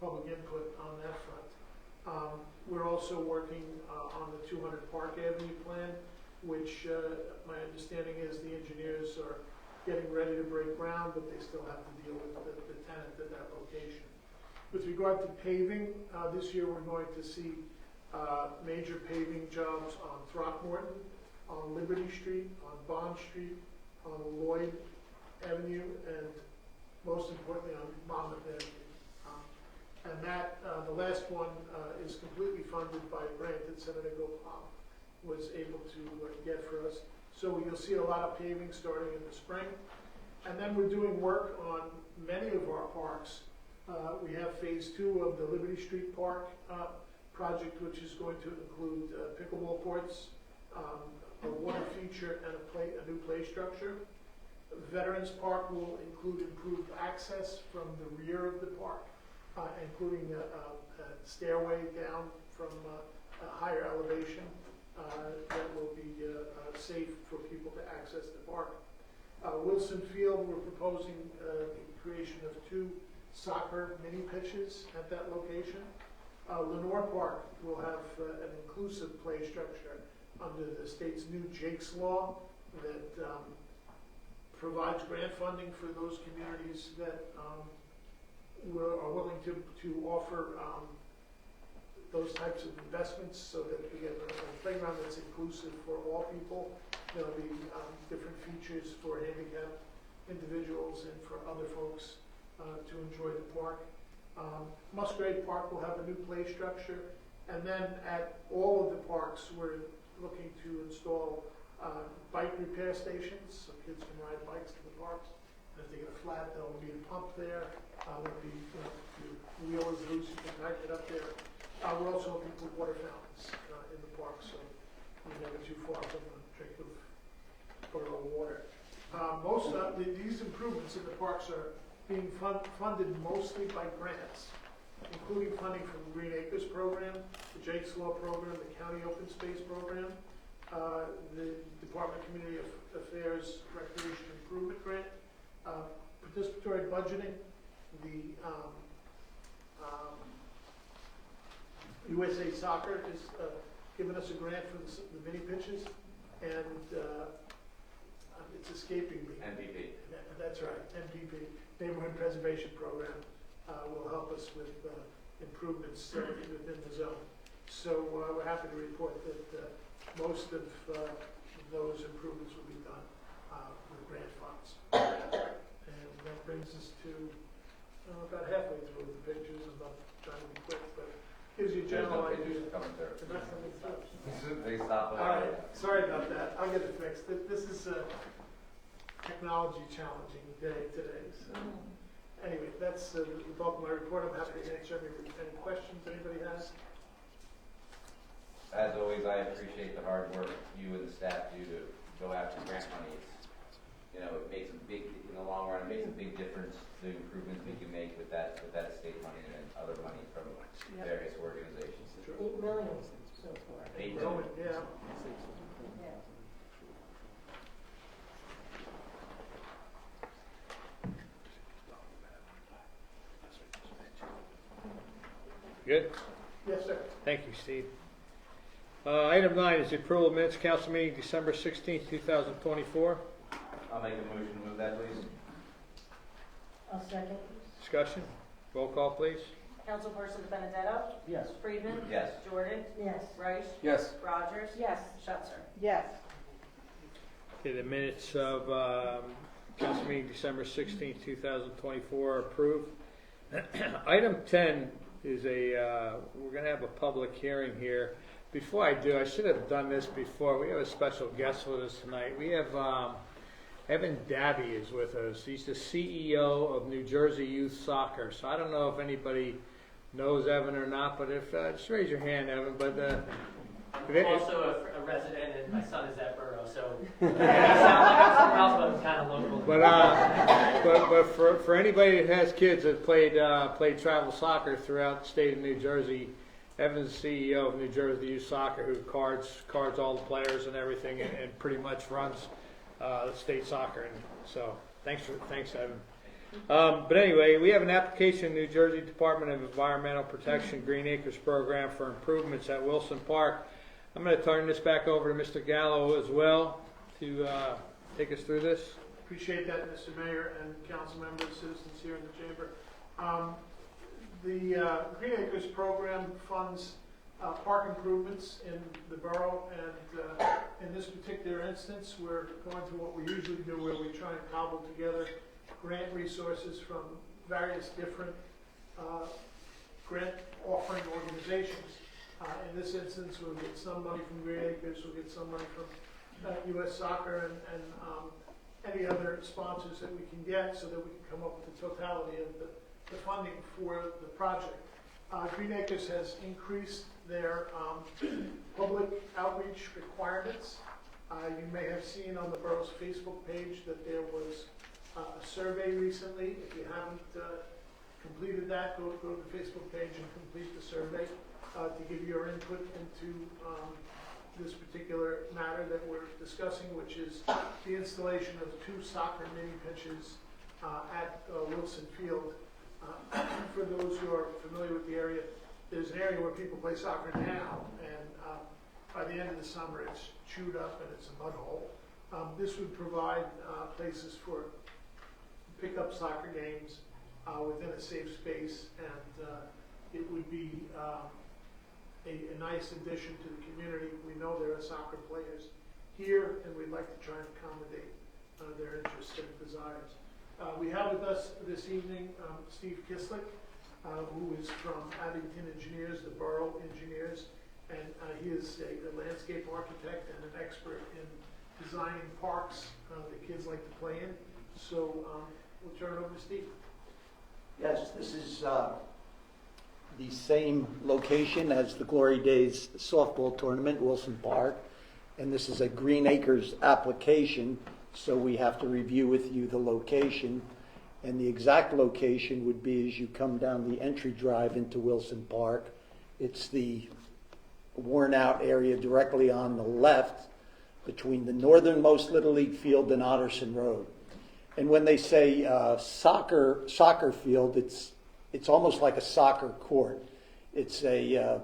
public input on that front. We're also working on the 200 Park Avenue plan, which my understanding is the engineers are getting ready to break ground, but they still have to deal with the tenant at that location. With regard to paving, this year we're going to see major paving jobs on Throckmorton, on Liberty Street, on Bond Street, on Lloyd Avenue, and most importantly on Monmouth Avenue. And that, the last one is completely funded by a grant that Senator Gopal was able to get for us. So you'll see a lot of paving starting in the spring. And then we're doing work on many of our parks. We have phase 2 of the Liberty Street Park project, which is going to include pickleball courts, a water feature, and a new play structure. Veterans Park will include improved access from the rear of the park, including a stairway down from a higher elevation that will be safe for people to access the park. Wilson Field, we're proposing the creation of 2 soccer mini pitches at that location. Lenore Park will have an inclusive play structure under the state's new Jake's Law that provides grant funding for those communities that are willing to offer those types of investments, so that we get a playground that's inclusive for all people. There'll be different features for handicapped individuals and for other folks to enjoy the park. Musgrave Park will have a new play structure, and then at all of the parks we're looking to install bike repair stations so kids can ride bikes to the parks. And if they get a flat, there'll be a pump there. There'll be, your wheel is loose, you can tighten it up there. We're also looking for water fountains in the park, so you're never too far from a drink of borough water. Most of these improvements in the parks are being funded mostly by grants, including funding from the Green Acres program, the Jake's Law Program, the County Open Space Program, the Department of Community Affairs Recreation Improvement Grant, participatory budgeting, the USA Soccer is giving us a grant for the mini pitches, and it's escaping me. MVP. That's right, MPP, Neighborhood Preservation Program, will help us with improvements within the zone. So we're happy to report that most of those improvements will be done with grant funds. And that brings us to about halfway through the pictures. I'm not trying to be quick, but gives you a general idea. Coming through. They're not coming through. They stop. All right, sorry about that. I'll get it fixed. This is a technology challenging day today. So anyway, that's the bulk of my report. I'm happy to answer any questions anybody has. As always, I appreciate the hard work you and the staff do to go after grant money. You know, it makes a big, in the long run, it makes a big difference to the improvements we can make with that state money and other money from various organizations. 8 million so far. 8 million. Yeah. Good? Yes, sir. Thank you, Steve. Item 9 is the approval of minutes, council meeting December 16th, 2024. I'll make a motion to move that, please. I'll second. Discussion? Roll call, please. Councilperson Benedetto? Yes. Friedman? Yes. Jordan? Yes. Reich? Yes. Rogers? Yes. Schutzer? Yes. Okay, the minutes of council meeting December 16th, 2024 are approved. Item 10 is we're going to have a public hearing here. Before I do, I should have done this before. We have a special guest with us tonight. We have Evan Dabby is with us. He's the CEO of New Jersey Youth Soccer. So I don't know if anybody knows Evan or not, but if just raise your hand, Evan. But I'm also a resident, and my son is at Borough, so I sound like I'm somewhere else, but I'm kind of local. But for anybody that has kids that played travel soccer throughout the state of New Jersey, Evan's the CEO of New Jersey Youth Soccer, who cards all the players and everything, and pretty much runs the state soccer. And so thanks, Evan. But anyway, we have an application, New Jersey Department of Environmental Protection Green Acres Program for improvements at Wilson Park. I'm going to turn this back over to Mr. Gallo as well to take us through this. Appreciate that, Mr. Mayor and council members, citizens here in the chamber. The Green Acres program funds park improvements in the borough, and in this particular instance, we're going to what we usually do, where we try and cobble together grant resources from various different grant offering organizations. In this instance, we'll get some money from Green Acres, we'll get some money from US Soccer and any other sponsors that we can get, so that we can come up with the totality of the funding for the project. Green Acres has increased their public outreach requirements. You may have seen on the borough's Facebook page that there was a survey recently. If you haven't completed that, go to the Facebook page and complete the survey to give your input into this particular matter that we're discussing, which is the installation of 2 soccer mini pitches at Wilson Field. For those who are familiar with the area, there's an area where people play soccer now, and by the end of the summer it's chewed up and it's a mud hole. This would provide places for pick-up soccer games within a safe space, and it would be a nice addition to the community. We know there are soccer players here, and we'd like to try and accommodate their interests and desires. We have with us this evening Steve Kislick, who is from Abington Engineers, the borough engineers, and he is a landscape architect and an expert in designing parks that kids like to play in. So we'll turn it over to Steve. Yes, this is the same location as the Glory Days softball tournament, Wilson Park, and this is a Green Acres application, so we have to review with you the location, and the exact location would be as you come down the entry drive into Wilson Park. It's the worn-out area directly on the left between the northernmost Little League field and Otterson Road. And when they say soccer field, it's almost like a soccer court. It's a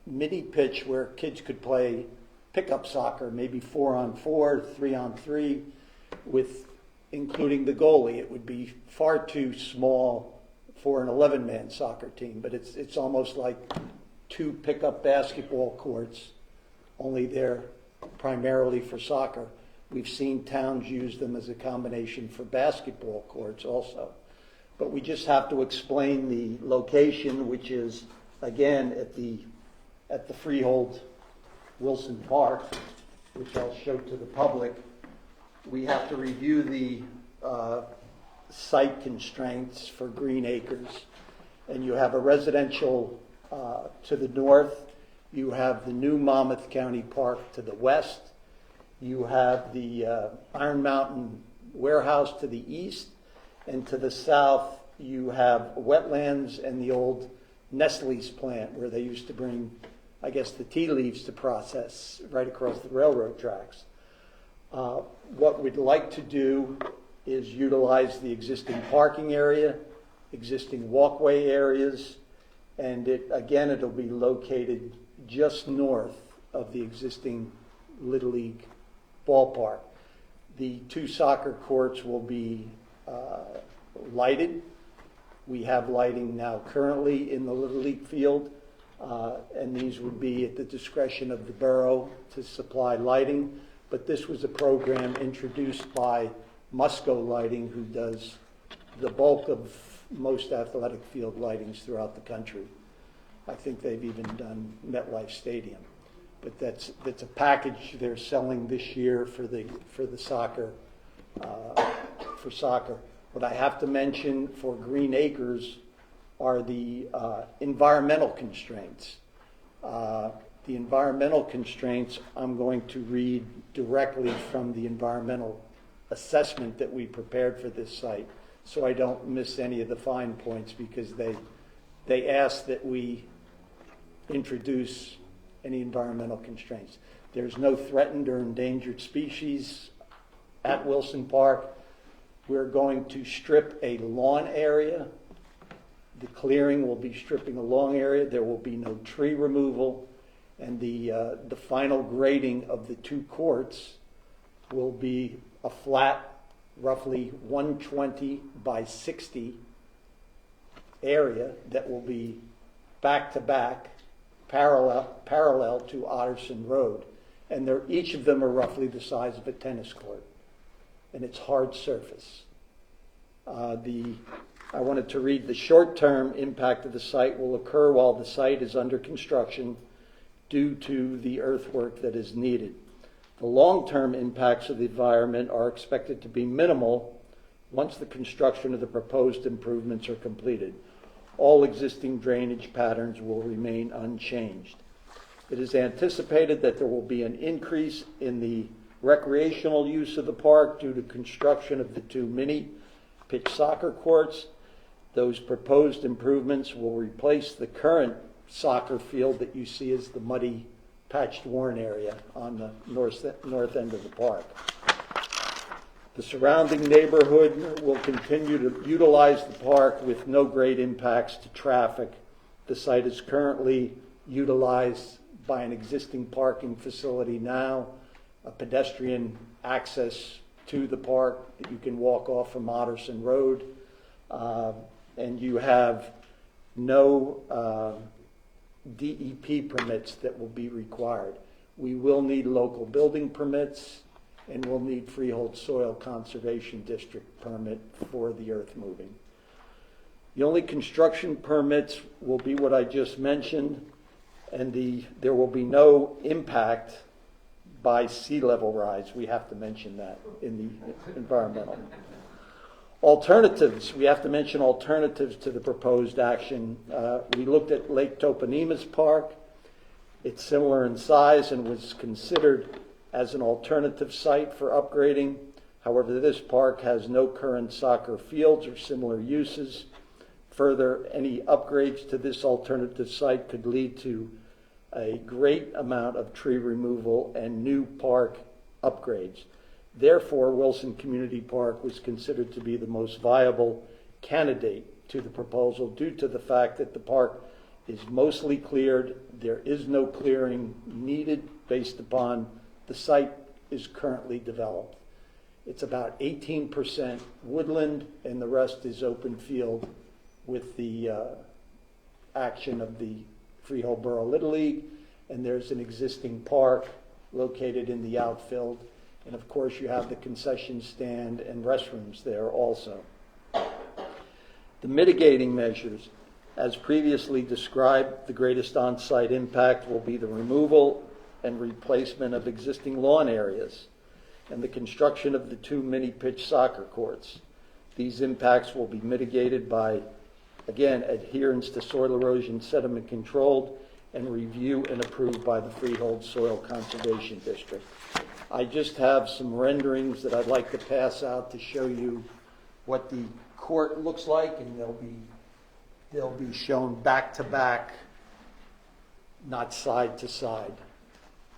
mini pitch where kids could play pickup soccer, maybe 4-on-4, 3-on-3, with including the goalie. It would be far too small for an 11-man soccer team, but it's almost like 2 pickup basketball courts, only they're primarily for soccer. We've seen towns use them as a combination for basketball courts also. But we just have to explain the location, which is, again, at the Freehold Wilson Park, which I'll show to the public. We have to review the site constraints for Green Acres. And you have a residential to the north. You have the new Monmouth County Park to the west. You have the Iron Mountain Warehouse to the east. And to the south, you have wetlands and the old Nestle's plant where they used to bring, I guess, the tea leaves to process right across the railroad tracks. What we'd like to do is utilize the existing parking area, existing walkway areas, and it'll be located just north of the existing Little League ballpark. The 2 soccer courts will be lighted. We have lighting now currently in the Little League field, and these would be at the discretion of the borough to supply lighting. But this was a program introduced by Musco Lighting, who does the bulk of most athletic field lightings throughout the country. I think they've even done MetLife Stadium. But that's a package they're selling this year for the soccer. For soccer, what I have to mention for Green Acres are the environmental constraints. The environmental constraints I'm going to read directly from the environmental assessment that we prepared for this site, so I don't miss any of the fine points, because they asked that we introduce any environmental constraints. There's no threatened or endangered species at Wilson Park. We're going to strip a lawn area. The clearing will be stripping a lawn area. There will be no tree removal. And the final grading of the 2 courts will be a flat, roughly 120 by 60 area that will be back to back, parallel to Otterson Road. And each of them are roughly the size of a tennis court. And it's hard surface. I wanted to read the short-term impact of the site will occur while the site is under construction due to the earthwork that is needed. The long-term impacts of the environment are expected to be minimal once the construction of the proposed improvements are completed. All existing drainage patterns will remain unchanged. It is anticipated that there will be an increase in the recreational use of the park due to construction of the 2 mini pitch soccer courts. Those proposed improvements will replace the current soccer field that you see as the muddy, patched, worn area on the north end of the park. The surrounding neighborhood will continue to utilize the park with no great impacts to traffic. The site is currently utilized by an existing parking facility now, a pedestrian access to the park that you can walk off from Otterson Road, and you have no DEP permits that will be required. We will need local building permits, and we'll need Freehold Soil Conservation District permit for the earth moving. The only construction permits will be what I just mentioned, and there will be no impact by sea level rise. We have to mention that in the environmental. Alternatives, we have to mention alternatives to the proposed action. We looked at Lake Toponimus Park. It's similar in size and was considered as an alternative site for upgrading. However, this park has no current soccer fields or similar uses. Further, any upgrades to this alternative site could lead to a great amount of tree removal and new park upgrades. Therefore, Wilson Community Park was considered to be the most viable candidate to the proposal due to the fact that the park is mostly cleared. There is no clearing needed based upon the site is currently developed. It's about 18% woodland and the rest is open field with the action of the Freehold Borough Little League, and there's an existing park located in the outfield. And of course, you have the concession stand and restrooms there also. The mitigating measures, as previously described, the greatest on-site impact will be the removal and replacement of existing lawn areas and the construction of the 2 mini-pitch soccer courts. These impacts will be mitigated by, again, adherence to soil erosion sediment controlled and review and approved by the Freehold Soil Conservation District. I just have some renderings that I'd like to pass out to show you what the court looks like, and they'll be shown back to back, not side to side.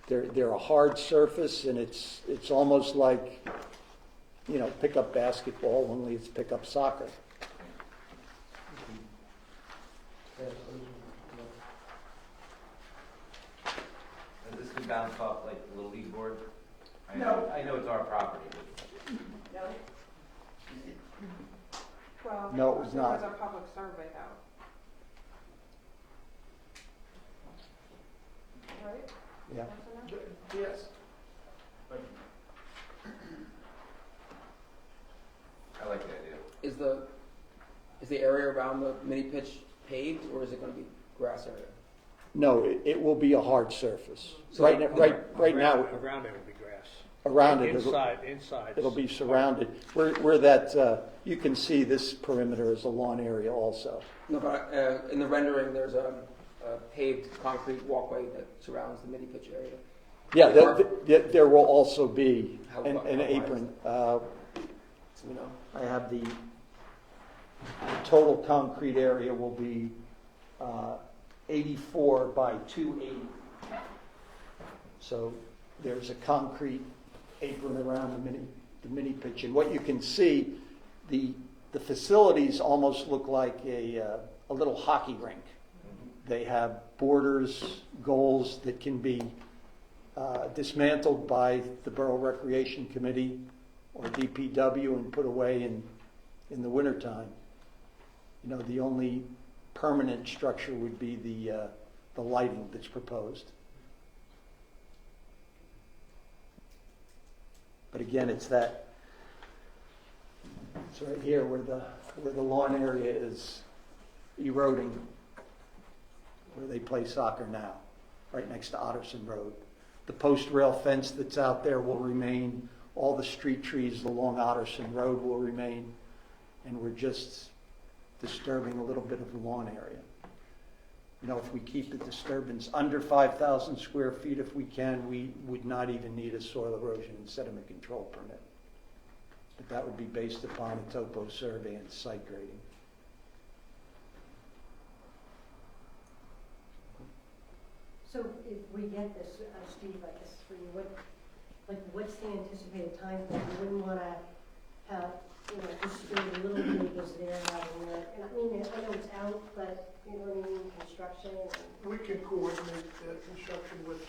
They're a hard surface, and it's almost like, you know, pickup basketball, only it's pickup soccer. Has this been bounced off like the Little League board? No. I know it's our property. No. Well, No, it was not. There was a public survey though. Right? Yeah. Yes. I like the idea. Is the area around the mini pitch paved, or is it going to be grass area? No, it will be a hard surface. So- Right now, Around it would be grass. around it, Inside. it'll be surrounded. Where that, you can see this perimeter is a lawn area also. No, but in the rendering, there's a paved concrete walkway that surrounds the mini pitch area. Yeah, there will also be an wide is apron. So we know. I have the total concrete area will be 84 by 280. So there's a concrete apron around the mini pitch. And what you can see, the facilities almost look like a little hockey rink. They have borders, goals that can be dismantled by the Borough Recreation Committee or DPW and put away in the wintertime. You know, the only permanent structure would be the lighting that's proposed. But again, it's right here where the lawn area is eroding, where they play soccer now, right next to Otterson Road. The post rail fence that's out there will remain. All the street trees along Otterson Road will remain. And we're just disturbing a little bit of the lawn area. You know, if we keep the disturbance under 5,000 square feet, if we can, we would not even need a soil erosion and sediment control permit. But that would be based upon a topo survey and site grading. So if we get this, Steve, I guess for you, what's the anticipated time frame? You wouldn't want to have, just do a little bit is there, having there. And I mean, I know it's out, but you know what I mean, construction. We can coordinate construction with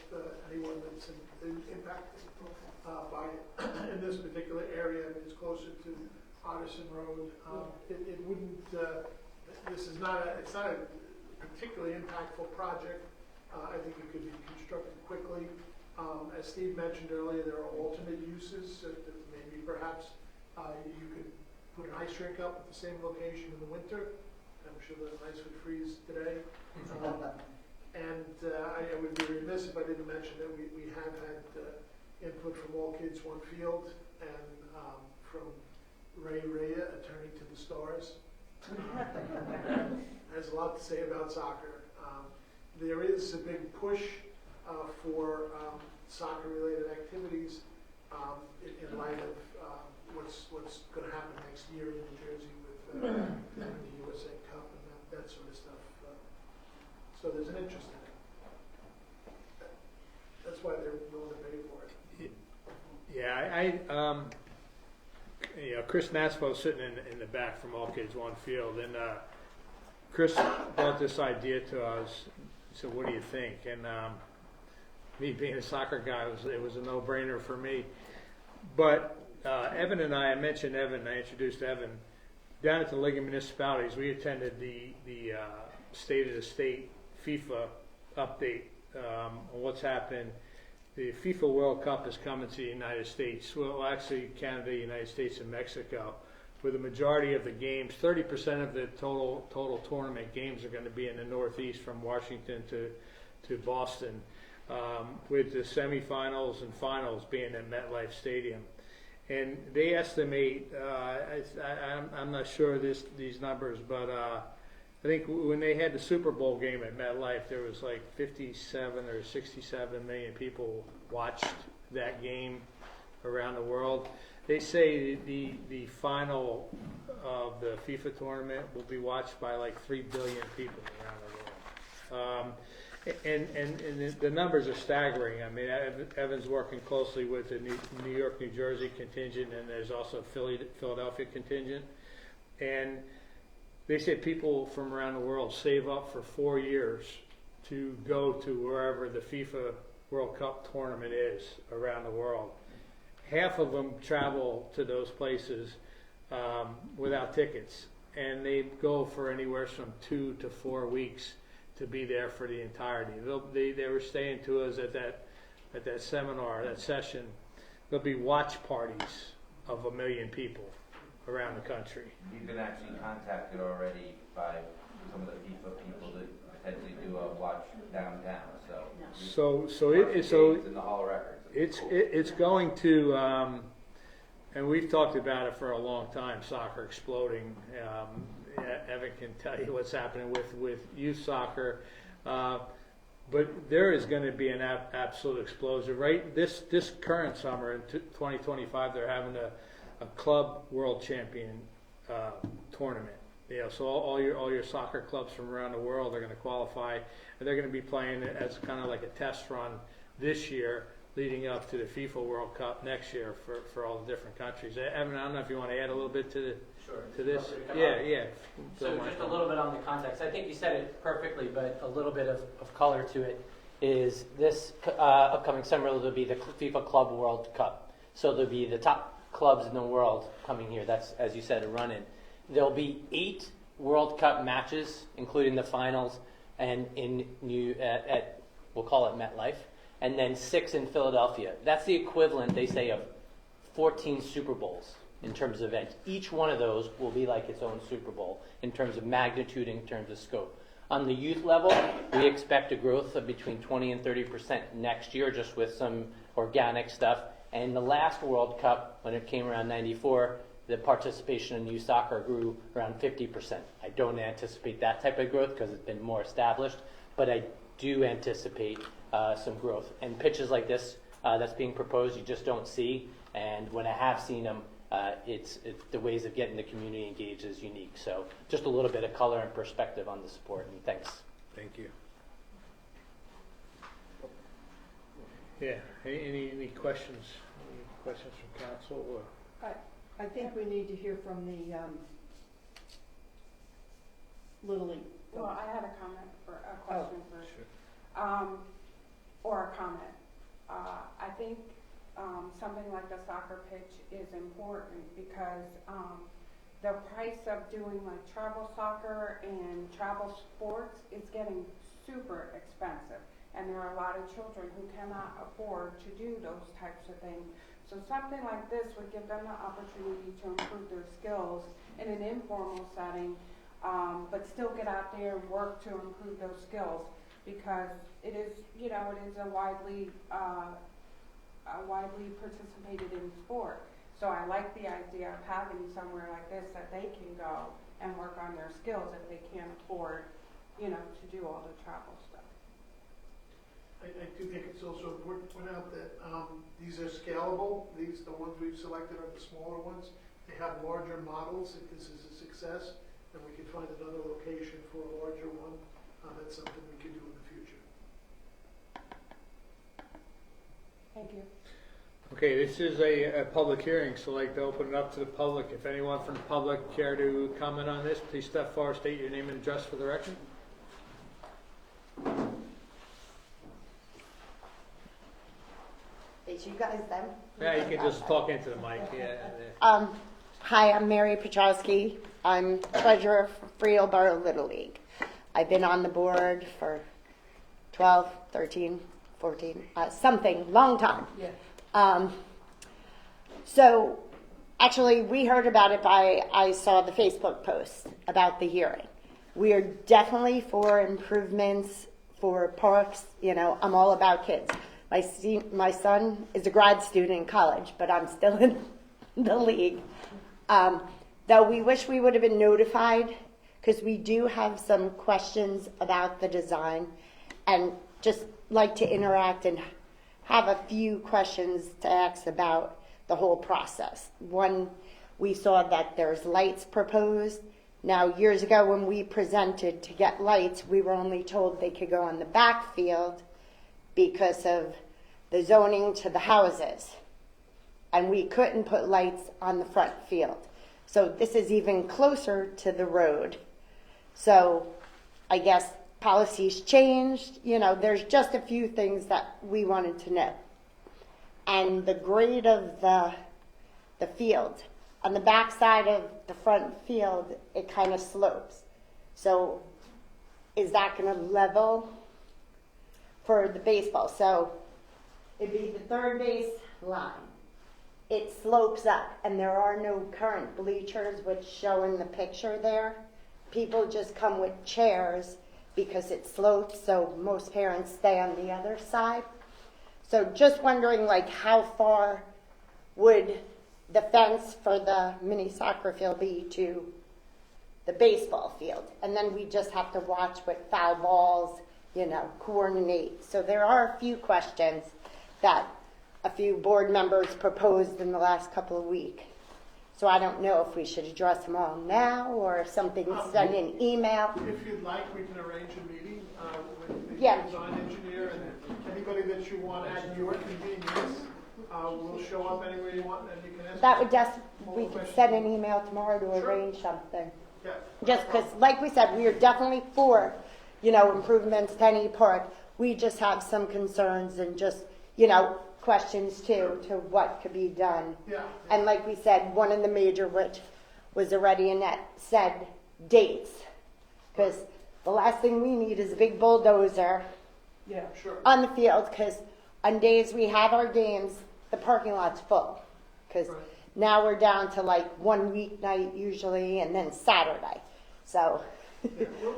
anyone that's impacted by it. In this particular area, it's closer to Otterson Road. It wouldn't, it's not a particularly impactful project. I think it could be constructed quickly. As Steve mentioned earlier, there are alternate uses. Maybe perhaps you could put an ice rink up at the same location in the winter. I'm sure the ice would freeze today. And I would be remiss if I didn't mention that we have had input from All Kids One Field and from Ray Rhea, Attorney to the Stars. Has a lot to say about soccer. There is a big push for soccer-related activities in light of what's going to happen next year in New Jersey with the USA Cup and that sort of stuff. So there's an interest in it. Chris Naspo's sitting in the back from All Kids One Field, and Chris brought this idea to us. So what do you think? And me being a soccer guy, it was a no-brainer for me. But Evan and I mentioned Evan. I introduced Evan down at the League of Municipalities. We attended the State of the State FIFA update on what's happened. The FIFA World Cup is coming to the United States. Well, actually, Canada, United States, and Mexico. With the majority of the games, 30% of the total tournament games are going to be in the Northeast, from Washington to Boston, with the semifinals and finals being at MetLife Stadium. And they estimate, I'm not sure these numbers, but I think when they had the Super Bowl game at MetLife, there was like 57 or 67 million people watched that game around the world. They say the final of the FIFA tournament will be watched by like 3 billion people around the world. And the numbers are staggering. I mean, Evan's working closely with the New York, New Jersey contingent, and there's also Philadelphia contingent. And they say people from around the world save up for 4 years to go to wherever the FIFA World Cup tournament is around the world. Half of them travel to those places without tickets, and they go for anywhere from 2 to 4 weeks to be there for the entirety. They were saying to us at that seminar, that session, there'll be watch parties of 1 million people around the country. You've been actually contacted already by some of the FIFA people that potentially do a watch downtown. So In the Hall of Records. It's going to, and we've talked about it for a long time. Soccer exploding. Evan can tell you what's happening with youth soccer, but there is going to be an absolute explosion. Right, this current summer in 2025, they're having a club world champion tournament. So all your soccer clubs from around the world are going to qualify, and they're going to be playing as kind of like a test run this year, leading up to the FIFA World Cup next year for all the different countries. Evan, I don't know if you want to add a little bit to this. Yeah. So just a little bit on the context. I think you said it perfectly, but a little bit of color to it is this upcoming summer will be the FIFA Club World Cup. So there'll be the top clubs in the world coming here. That's, as you said, a run-in. There'll be 8 World Cup matches, including the finals, and we'll call it MetLife, and then 6 in Philadelphia. That's the equivalent, they say, of 14 Super Bowls in terms of events. Each one of those will be like its own Super Bowl in terms of magnitude, in terms of scope. On the youth level, we expect a growth of between 20 and 30% next year, just with some organic stuff. And the last World Cup, when it came around 94, the participation in youth soccer grew around 50%. I don't anticipate that type of growth because it's been more established, but I do anticipate some growth. And pitches like this that's being proposed, you just don't see. And when I have seen them, it's the ways of getting the community engaged is unique. So just a little bit of color and perspective on the sport, and thanks. Thank you. Yeah, any questions? Any questions from council? Or? I think we need to hear from the Little League. Well, I had a comment for a question first. Sure. Or a comment. I think something like a soccer pitch is important because the price of doing like travel soccer and travel sports is getting super expensive. And there are a lot of children who cannot afford to do those types of things. So something like this would give them the opportunity to improve their skills in an informal setting, but still get out there and work to improve those skills, because it is, it is a widely participated in sport. So I like the idea of having somewhere like this that they can go and work on their skills if they can't afford, to do all the travel stuff. I do think it's also important to point out that these are scalable. The ones we've selected are the smaller ones. They have larger models. If this is a success, then we can find another location for a larger one. That's something we can do in the future. Thank you. Okay, this is a public hearing, so I'd like to open it up to the public. If anyone from the public care to comment on this, please step forward, state your name and address for the record. It's you guys then? Yeah, you can just talk into the mic, yeah. Hi, I'm Mary Petrowski. I'm treasurer for Freelboro Little League. I've been on the board for 12, 13, 14, something, long time. Yeah. So actually we heard about it I saw the Facebook post about the hearing. We are definitely for improvements for parks. You know, I'm all about kids. My son is a grad student in college, but I'm still in the league. Though we wish we would have been notified, because we do have some questions about the design and just like to interact and have a few questions to ask about the whole process. One, we saw that there's lights proposed. Now, years ago when we presented to get lights, we were only told they could go on the back field because of the zoning to the houses. And we couldn't put lights on the front field. So this is even closer to the road. So I guess policies changed. You know, there's just a few things that we wanted to know. And the grade of the field. On the back side of the front field, it kind of slopes. So is that going to level for the baseball? So it'd be the third base line. It slopes up, and there are no current bleachers, which show in the picture there. People just come with chairs because it slopes, so most parents stay on the other side. So just wondering, like, how far would the fence for the mini soccer field be to the baseball field? And then we just have to watch with foul balls, you know, coordinate. So there are a few questions that a few board members proposed in the last couple of weeks. So I don't know if we should address them all now or if something send an email. If you'd like, we can arrange a meeting with the Yeah. design engineer and anybody that you want at your convenience. Will show up anywhere you want and you can ask. That would just, we could send an email tomorrow to arrange something. Yeah. Just because, like we said, we are definitely for, you know, improvements to any park. We just have some concerns and just, you know, questions too, to what could be done. Yeah. And like we said, one of the major, which was already Annette said, dates. Because the last thing we need is a big bulldozer Yeah, sure. on the field, because on days we have our games, the parking lot's full. Because now we're down to like one weeknight usually, and then Saturday. So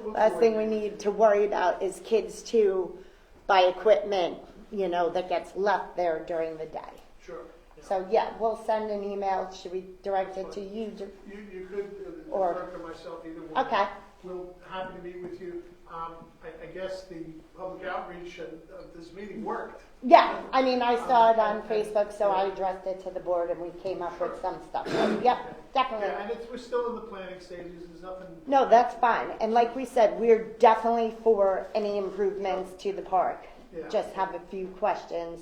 last thing we need to worry about is kids too buy equipment, you know, that gets left there during the day. Sure. So yeah, we'll send an email. Should we direct it to you? You could, Or- direct or myself, either one. Okay. We'll happy to meet with you. I guess the public outreach of this meeting worked. Yeah, I mean, I saw it on Facebook, so I addressed it to the board and we came up with some stuff. So, yep, definitely. Yeah, and we're still in the planning stages. There's nothing. No, that's fine. And like we said, we're definitely for any improvements to the park. Yeah. Just have a few questions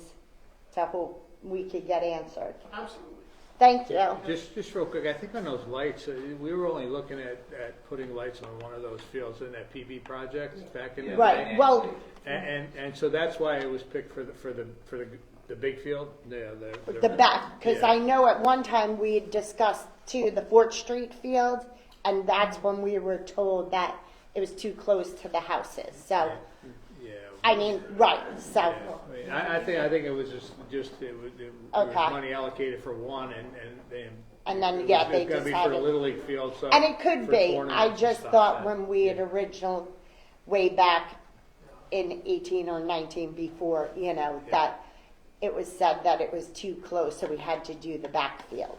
to hope we could get answered. Absolutely. Thank you. Just real quick, I think on those lights, we were only looking at putting lights on one of those fields in that PB project back in the day. Right, well, And so that's why it was picked for the big field, the back, because I know at one time we had discussed too the 4th Street field, and that's when we were told that it was too close to the houses. So, I mean, right, so. I think it was just it was Okay. money allocated for one, and then, yeah, they it's gonna just be had for the it. Little League field. So And it could for be. I tournaments and just stuff, thought that- when we had original, way back in 18 or 19 before, you know, that it was said that it was too close, so we had to do the backfield.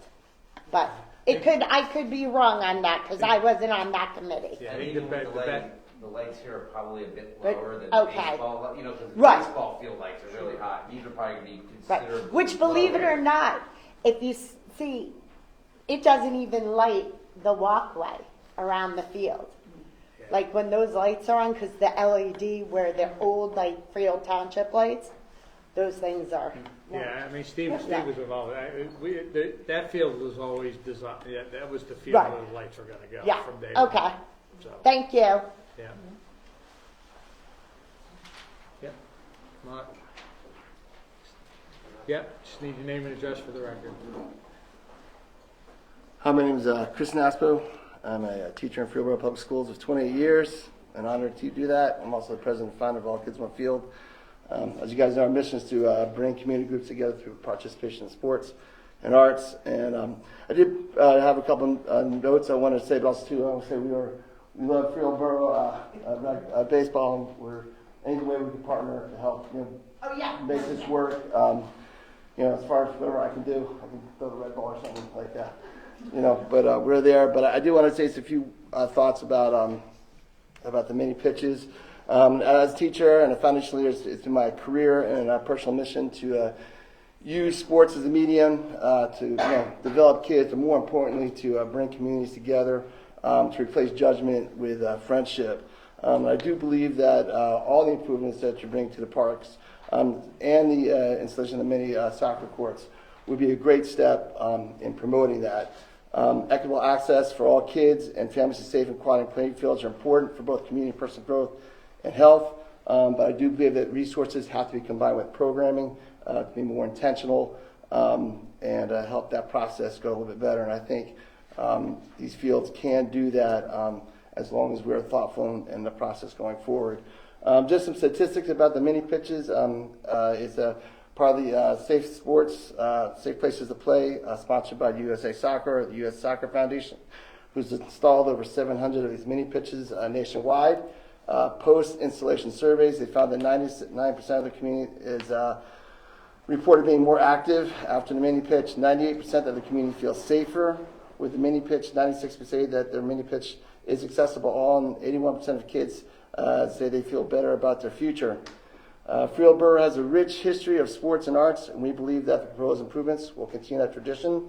But I could be wrong on that, because I wasn't on that committee. Yeah, I And think even the with the lights here are probably a bit But- lower than okay. baseball, you know, because the Right. baseball field lights are really hot. These are probably gonna be Right. considerably Which, believe it lower. or not, if you see, it doesn't even light the walkway around the field. Like when those lights are on, because the LED where the old like Freehold Township lights, those things are Yeah, I mean, Steve Yeah. was involved. That field was always designed, yeah, that was the field Right. where the lights were gonna go Yeah, from day one. okay. So, Thank you. yeah. Yep. Mark. Yep, just need your name and address for the record. Hi, my name is Chris Naspo. I'm a teacher in Fieldboro Public Schools for 28 years. An honor to do that. I'm also the president and founder of All Kids One Field. As you guys know, our mission is to bring community groups together through participation in sports and arts. And I did have a couple notes I wanted to say, but also too, I want to say we love Fieldboro baseball. And we're any way we can partner to help make this work. As far as whatever I can do, I can throw the red ball or something like that. But we're there. But I do want to say a few thoughts about the mini pitches. As a teacher and a foundation leader, it's in my career and a personal mission to use sports as a medium to develop kids, but more importantly, to bring communities together, to replace judgment with friendship. I do believe that all the improvements that you bring to the parks and the installation of the mini soccer courts would be a great step in promoting that. Equitable access for all kids and families to safe and quiet playing fields are important for both community and personal growth and health, but I do believe that resources have to be combined with programming to be more intentional and help that process go a little bit better. And I think these fields can do that as long as we're thoughtful in the process going forward. Just some statistics about the mini pitches. It's part of the Safe Sports, Safe Places to Play, sponsored by USA Soccer, the U.S. Soccer Foundation, who's installed over 700 of these mini pitches nationwide. Post-installation surveys, they found that 99% of the community is reported being more active after the mini pitch. 98% of the community feels safer with the mini pitch. 96% say that their mini pitch is accessible to all, and 81% of kids say they feel better about their future. Fieldboro has a rich history of sports and arts, and we believe that the proposed improvements will continue that tradition.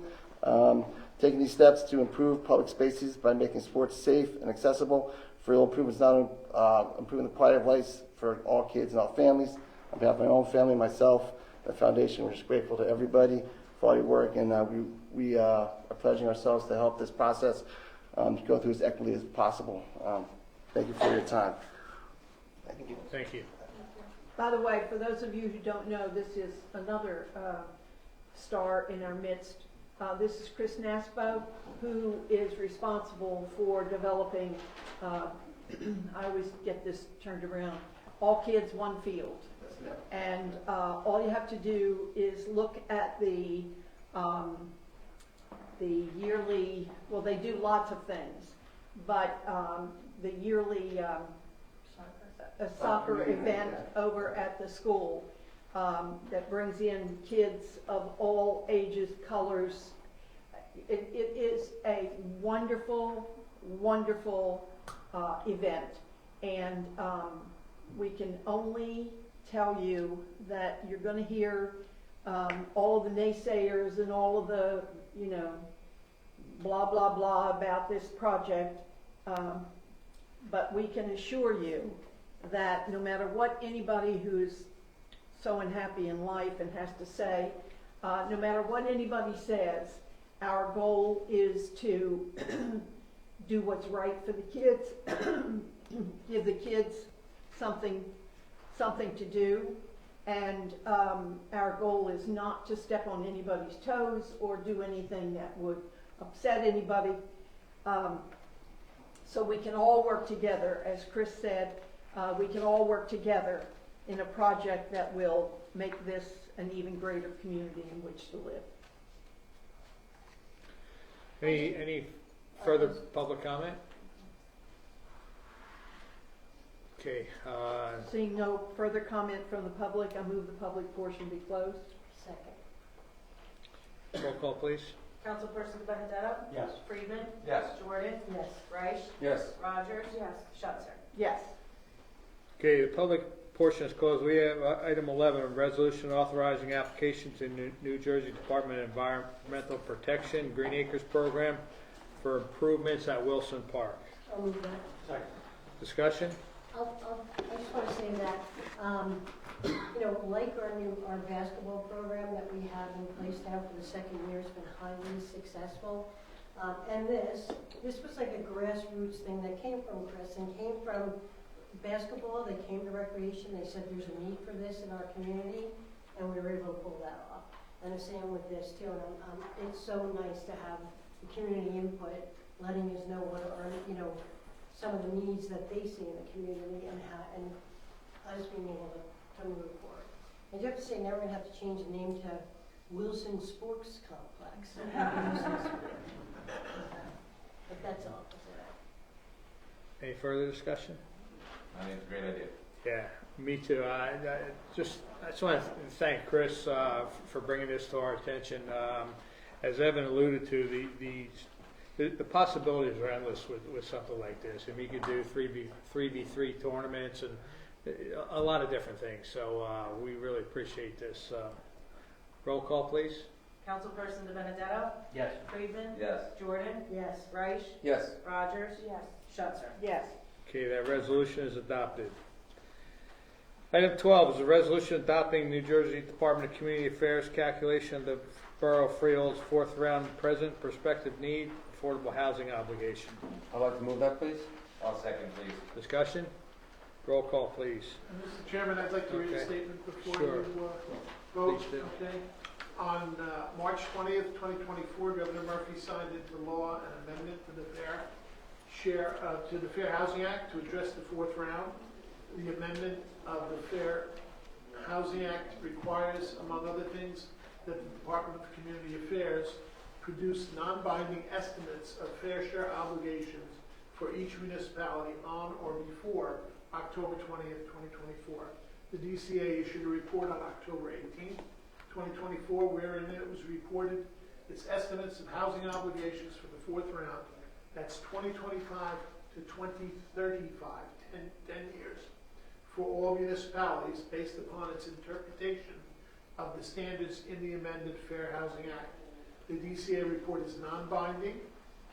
Taking these steps to improve public spaces by making sports safe and accessible for real improvements, not only improving the quality of life for all kids and all families. On behalf of my own family, myself, the foundation, we're just grateful to everybody for all your work, and we are pledging ourselves to help this process to go through as equitably as possible. Thank you for your time. Thank you. Thank you. By the way, for those of you who don't know, this is another star in our midst. This is Chris Naspo, who is responsible for developing, I always get this turned around, All Kids One Field. And all you have to do is look at the yearly, well, they do lots of things, but the yearly soccer event over at the school that brings in kids of all ages, colors. It is a wonderful, wonderful event, and we can only tell you that you're going to hear all of the naysayers and all of the, blah, blah, blah about this project, but we can assure you that no matter what anybody who's so unhappy in life and has to say, no matter what anybody says, our goal is to do what's right for the kids, give the kids something to do, and our goal is not to step on anybody's toes or do anything that would upset anybody. So we can all work together, as Chris said, we can all work together in a project that will make this an even greater community in which to live. Any further public comment? Okay. Seeing no further comment from the public, I move the public portion be closed. Second. Roll call, please. Councilperson Benedetto? Yes. Friedman? Yes. Jordan? Yes. Reich? Yes. Rogers? Yes. Schutzer? Yes. Okay, the public portion is closed. We have item 11, a resolution authorizing applications in New Jersey Department of Environmental Protection Green Acres Program for improvements at Wilson Park. I'll move that. Second. Discussion? I just want to say that you know, like our basketball program that we have in place now for the second year, it's been highly successful. And this was like a grassroots thing that came from Chris and came from basketball. They came to recreation. They said there's a need for this in our community, and we were able to pull that off. And the same with this too. And it's so nice to have the community input, letting us know what are, you know, some of the needs that they see in the community, and us being able to move forward. And you have to say now we're going to have to change the name to Wilson Sports Complex. But that's all for today. Any further discussion? I think it's a great idea. Yeah, me too. I just want to thank Chris for bringing this to our attention. As Evan alluded to, the possibilities are endless with something like this. I mean, you could do 3v3 tournaments and a lot of different things. So we really appreciate this. Roll call, please. Councilperson DiBenedetto? Yes. Friedman? Yes. Jordan? Yes. Reich? Yes. Rogers? Yes. Schutzer? Yes. Okay, that resolution is adopted. Item 12 is a resolution adopting New Jersey Department of Community Affairs calculation of the Borough of Freehold's fourth round present prospective need affordable housing obligation. I'd like to move that, please. I'll second, please. Discussion? Roll call, please. Mr. Chairman, I'd like to read a Okay. statement before Sure. you vote. Please do. Okay. On March 20th, 2024, Governor Murphy signed into law an amendment to the Fair Housing Act to address the fourth round. The amendment of the Fair Housing Act requires, among other things, that the Department of Community Affairs produce non-binding estimates of fair share obligations for each municipality on or before October 20th, 2024. The DCA issued a report on October 18th, 2024, wherein it was reported its estimates of housing obligations for the fourth round. That's 2025 to 2035, 10 years, for all municipalities based upon its interpretation of the standards in the amended Fair Housing Act. The DCA report is non-binding,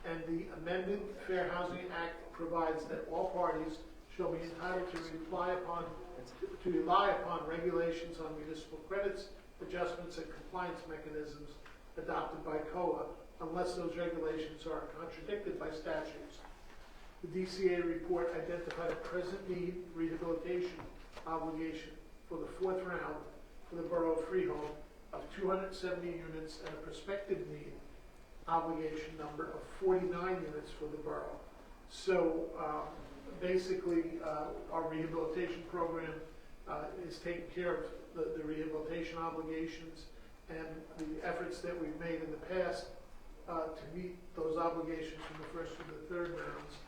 and the amended Fair Housing Act provides that all parties shall be entitled to rely upon regulations on municipal credits, adjustments, and compliance mechanisms adopted by COA, unless those regulations are contradicted by statutes. The DCA report identified a present need rehabilitation obligation for the fourth round for the Borough of Freehold of 270 units and a prospective need obligation number of 49 units for the borough. So basically, our rehabilitation program is taking care of the rehabilitation obligations, and the efforts that we've made in the past to meet those obligations from the first to the third rounds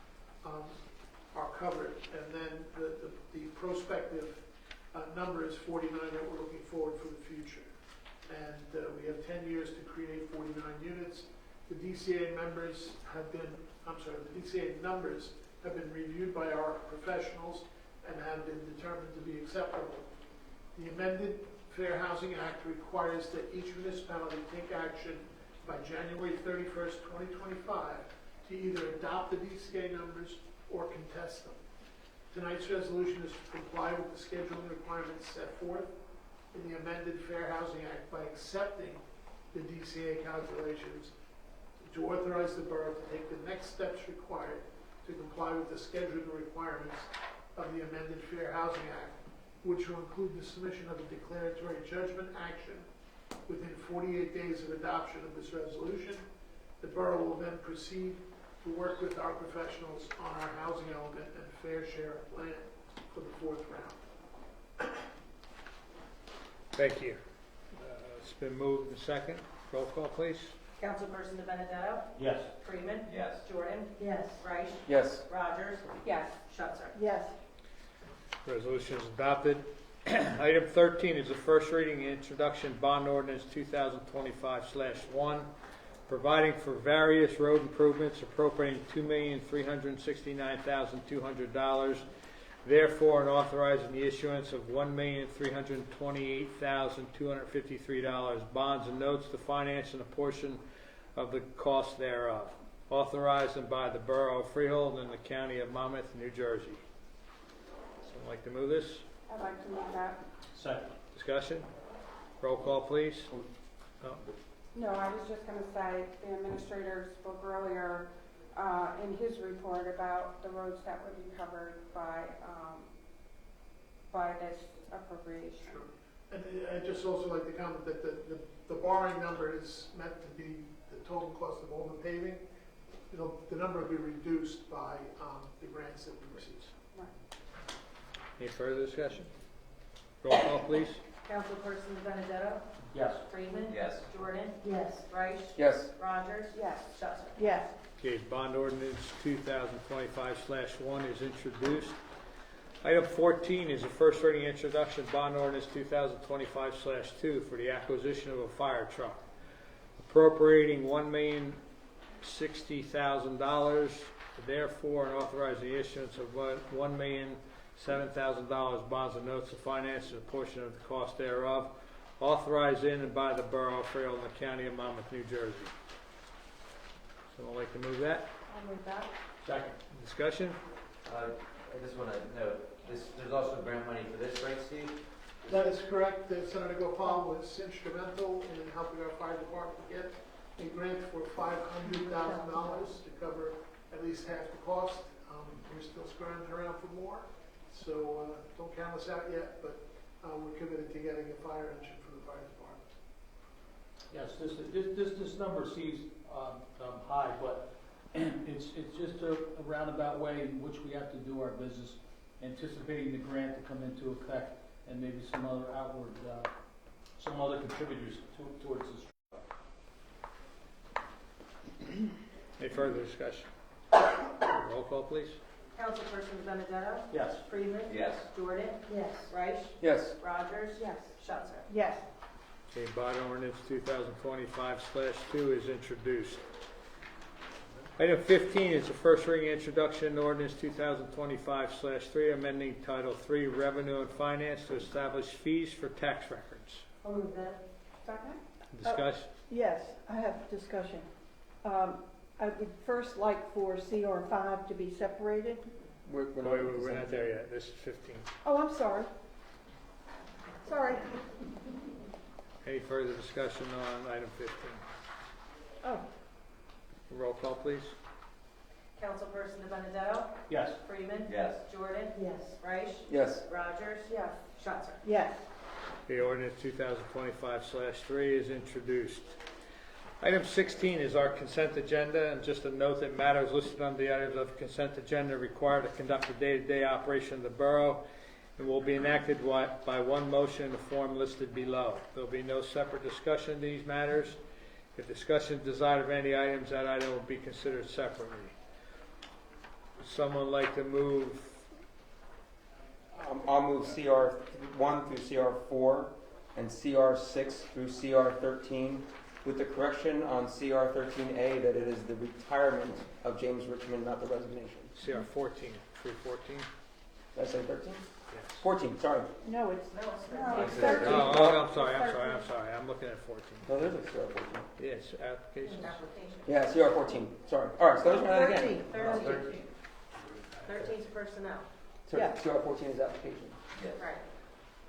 are covered. And then the prospective number is 49 that we're looking forward for the future. And we have 10 years to create 49 units. The DCA numbers have been reviewed by our professionals and have been determined to be acceptable. The amended Fair Housing Act requires that each municipality take action by January 31st, 2025 to either adopt the DCA numbers or contest them. Tonight's resolution is to comply with the scheduling requirements set forth in the amended Fair Housing Act by accepting the DCA calculations, to authorize the borough to take the next steps required to comply with the scheduling requirements of the amended Fair Housing Act, which will include the submission of a declaratory judgment action within 48 days of adoption of this resolution. The borough will then proceed to work with our professionals on our housing element and fair share of land for the fourth round. Thank you. It's been moved and second. Roll call, please. Councilperson DiBenedetto? Yes. Friedman? Yes. Jordan? Yes. Reich? Yes. Rogers? Yes. Schutzer? Yes. Resolution is adopted. Item 13 is the first reading and introduction bond ordinance 2025/1, providing for various road improvements, appropriating $2,369,200, therefore, and authorizing the issuance of $1,328,253 bonds and notes to finance a portion of the cost thereof, authorized and by the Borough of Freehold and the County of Monmouth, New Jersey. Someone like to move this? I'd like to move that. Second. Discussion? Roll call, please. Oh, No, I was just gonna say, the administrator spoke earlier, in his report about the roads that would be covered by this appropriation. And I'd just also like to comment that the borrowing number is meant to be the total cost of all the paving. The number will be reduced by the grants that we receive. any further discussion? Roll call, please. Councilperson Benedetto? Yes. Freeman? Yes. Jordan? Yes. Reich? Yes. Rogers? Yes. Schuster? Yes. Okay, bond ordinance 2025/1 is introduced. Item 14 is a first reading introduction, bond ordinance 2025/2 for the acquisition of a fire truck, appropriating $1,060,000, therefore, and authorizing the issuance of $1,007,000 bonds and notes to finance a portion of the cost thereof, authorized in and by the Borough of Freehold in the County of Monmouth, New Jersey. Someone like to move that? I'll move that. Second. Discussion? I just want to note, there's also grant money for this, right, Steve? That is correct. Senator Gopal was instrumental in helping our fire department get a grant for $500,000 to cover at least half the cost. We're still scrounging around for more, so don't count us out yet, but we're committed to getting a fire engine for the fire department. Yes, this number seems high, but it's just a roundabout way in which we have to do our business, anticipating the grant to come into effect and maybe some other contributors towards this. Any further discussion? Roll call, please. Councilperson Benedetto? Yes. Freeman? Yes. Jordan? Yes. Reich? Yes. Rogers? Yes. Schuster? Yes. Okay, bond ordinance 2025/2 is introduced. Item 15 is the first reading introduction ordinance 2025/3, amending Title III Revenue and Finance to establish fees for tax records. I'll move that. Second? Discussion? Yes, I have discussion. I would first like for CR5 to be separated. We're not there yet. This is 15. Oh, I'm sorry. Sorry. Any further discussion on item 15? Oh, Roll call, please. Councilperson Benedetto? Yes. Freeman? Yes. Jordan? Yes. Reich? Yes. Rogers? Yes. Schuster? yes. The ordinance 2025/3 is introduced. Item 16 is our consent agenda, and just a note that matters listed on the items of consent agenda are required to conduct the day-to-day operation of the borough and will be enacted by one motion in the form listed below. There will be no separate discussion of these matters. If discussion is desired of any items, that item will be considered separately. Would someone like to move? I'll move CR1 through CR4 and CR6 through CR13 with the correction on CR13A that it is the retirement of James Richmond, not the resignation. CR14 through 14? Did I say 13? Yes. 14, sorry. No, it's No, it's it's It's 13. I'm sorry. I'm looking at 14. No, there's a CR14. Yes, applications. Application. Yeah, CR14, sorry. All right, so let's try that again. 13. 13 is personnel. Sorry, Yeah. CR14 is application. Right.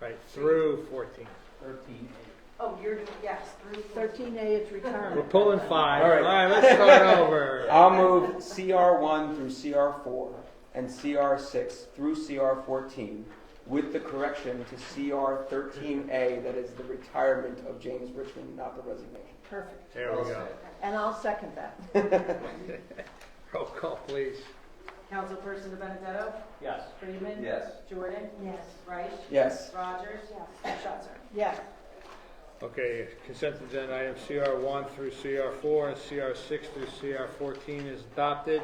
Right, through 14. 13A. Oh, yes, through 13A, it's We're retirement. pulling 5. All right. All right, let's start over. I'll move CR1 through CR4 and CR6 through CR14 with the correction to CR13A that is the retirement of James Richmond, not the resignation. Perfect. There we go. And I'll second that. Roll call, please. Councilperson Benedetto? Yes. Freeman? Yes. Jordan? Yes. Reich? Yes. Rogers? Yes. Schuster? Yes. Okay, consent agenda items CR1 through CR4 and CR6 through CR14 is adopted.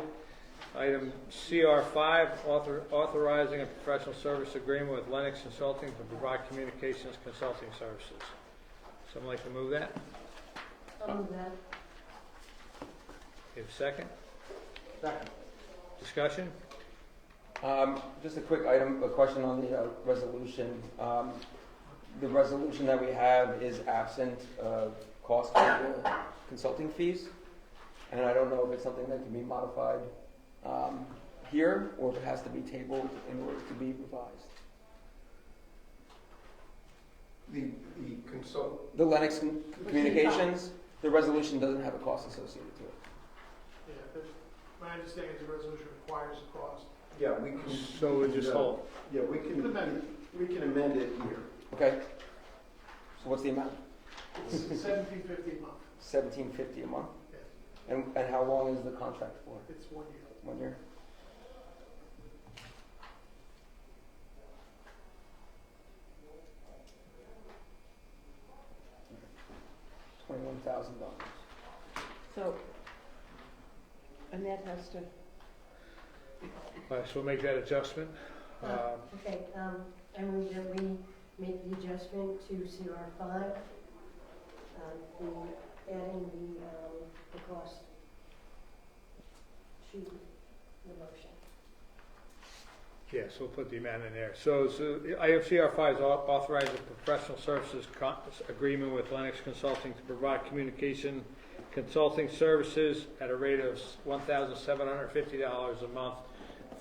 Item CR5, authorizing a professional service agreement with Lennox Consulting to provide communications consulting services. Someone like to move that? I'll move that. You have a second? Second. Discussion? Just a quick item, a question on the resolution. The resolution that we have is absent of cost for the consulting fees, and I don't know if it's something that can be modified here or if it has to be tabled in order to be revised. The consult. The Lennox Communications, the resolution doesn't have a cost associated to it. Yeah, but my understanding is the resolution requires a cost. Yeah, we can. So we just hold. Yeah, we can amend it here. Okay. So what's the amount? It's $17.50 a month. $17.50 a month? Yes. And how long is the contract for? It's 1 year. 1 year? $21,000. So Annette has to. All right, so we'll make that adjustment. Okay, I move that we make the adjustment to CR5, adding the cost to the motion. Yes, we'll put the amount in there. So item CR5 is authorize a professional services agreement with Lennox Consulting to provide communication consulting services at a rate of $1,750 a month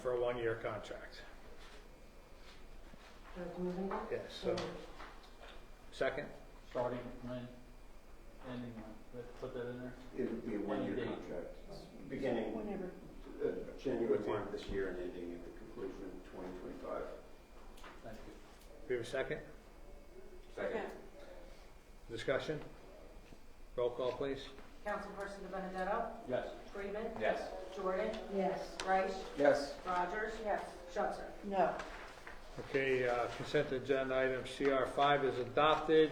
for a 1-year contract. Yes, so, second? Starting when, ending when, put that in there? It would be a 1-year Date. contract, beginning Whenever. January 1 this year and ending at the conclusion of 2025. Thank you. Do we have a second? Second. Discussion? Roll call, please. Councilperson Benedetto? Yes. Freeman? Yes. Jordan? Yes. Reich? Yes. Rogers? Yes. Schutzer? No. Okay, consent agenda item CR5 is adopted.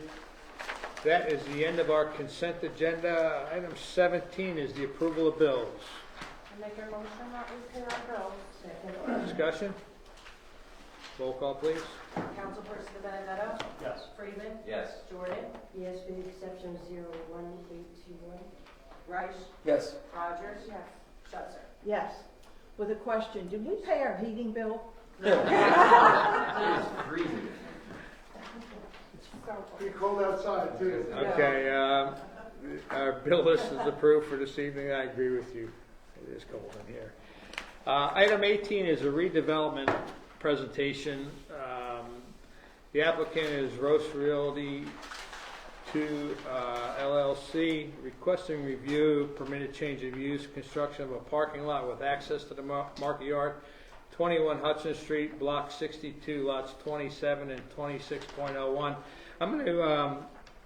That is the end of our consent agenda. Item 17 is the approval of bills. I make a motion that we pay our bills. Second. Discussion? Roll call, please. Councilperson Benedetto? Yes. Freeman? Yes. Jordan? Yes, with the exception of 01821. Reich? Yes. Rogers? Yes. Schutzer? Yes. With a question, did we pay our heating bill? It's freezing. Pretty cold outside too. Okay, our bill list is approved for this evening. I agree with you. It is cold in here. Item 18 is a redevelopment presentation. The applicant is Rose Realty 2 LLC, requesting review, permitted change of use, construction of a parking lot with access to the market yard, 21 Hudson Street, Block 62, lots 27 and 26.01. I'm going to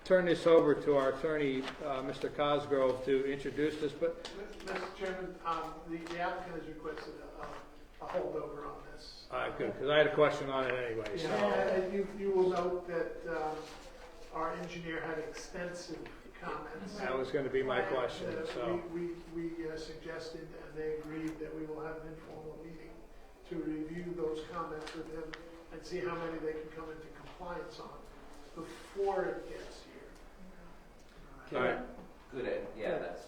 turn this over to our attorney, Mr. Cosgrove, to introduce this. But Mr. Chairman, the applicant has requested a holdover on this. good, because I had a question on it anyway. So. Yeah, you will note that our engineer had extensive comments. That was going to be my question. So we suggested, and they agreed, that we will have an informal meeting to review those comments with him and see how many they can come into compliance on before it gets here. all right. Good, yeah, that's,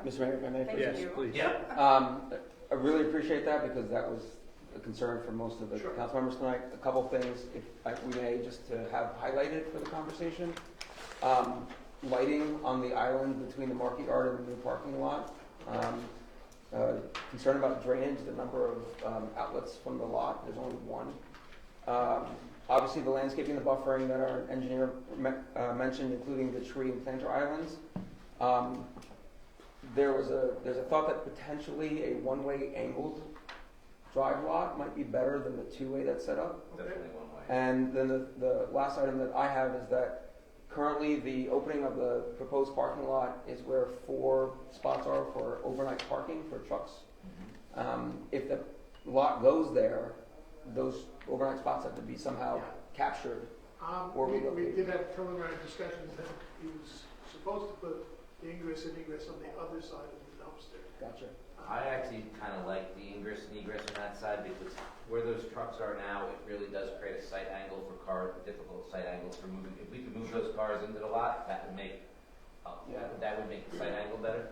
Mr. Mayor, if I may, please? Yes, please. yeah. I really appreciate that because that was a concern for most of the council members tonight. A couple things, if we may, just to have highlighted for the conversation. Lighting on the island between the market yard and the new parking lot. Concern about drainage, the number of outlets from the lot, there's only one. Obviously the landscaping, the buffering that our engineer mentioned, including the tree and planter islands. There's a thought that potentially a one-way angled drive lot might be better than the two-way that's set up. Definitely one way. And then the last item that I have is that currently the opening of the proposed parking lot is where 4 spots are for overnight parking for trucks. If the lot goes there, those overnight spots have to be somehow captured or We relocated. did have preliminary discussions that he was supposed to put the ingress and egress on the other side of the dumpster. Gotcha. I actually kind of like the ingress and egress on that side because where those trucks are now, it really does create a sight angle for cars, difficult sight angles for moving. If we could move those cars into the lot, that would make the sight angle better.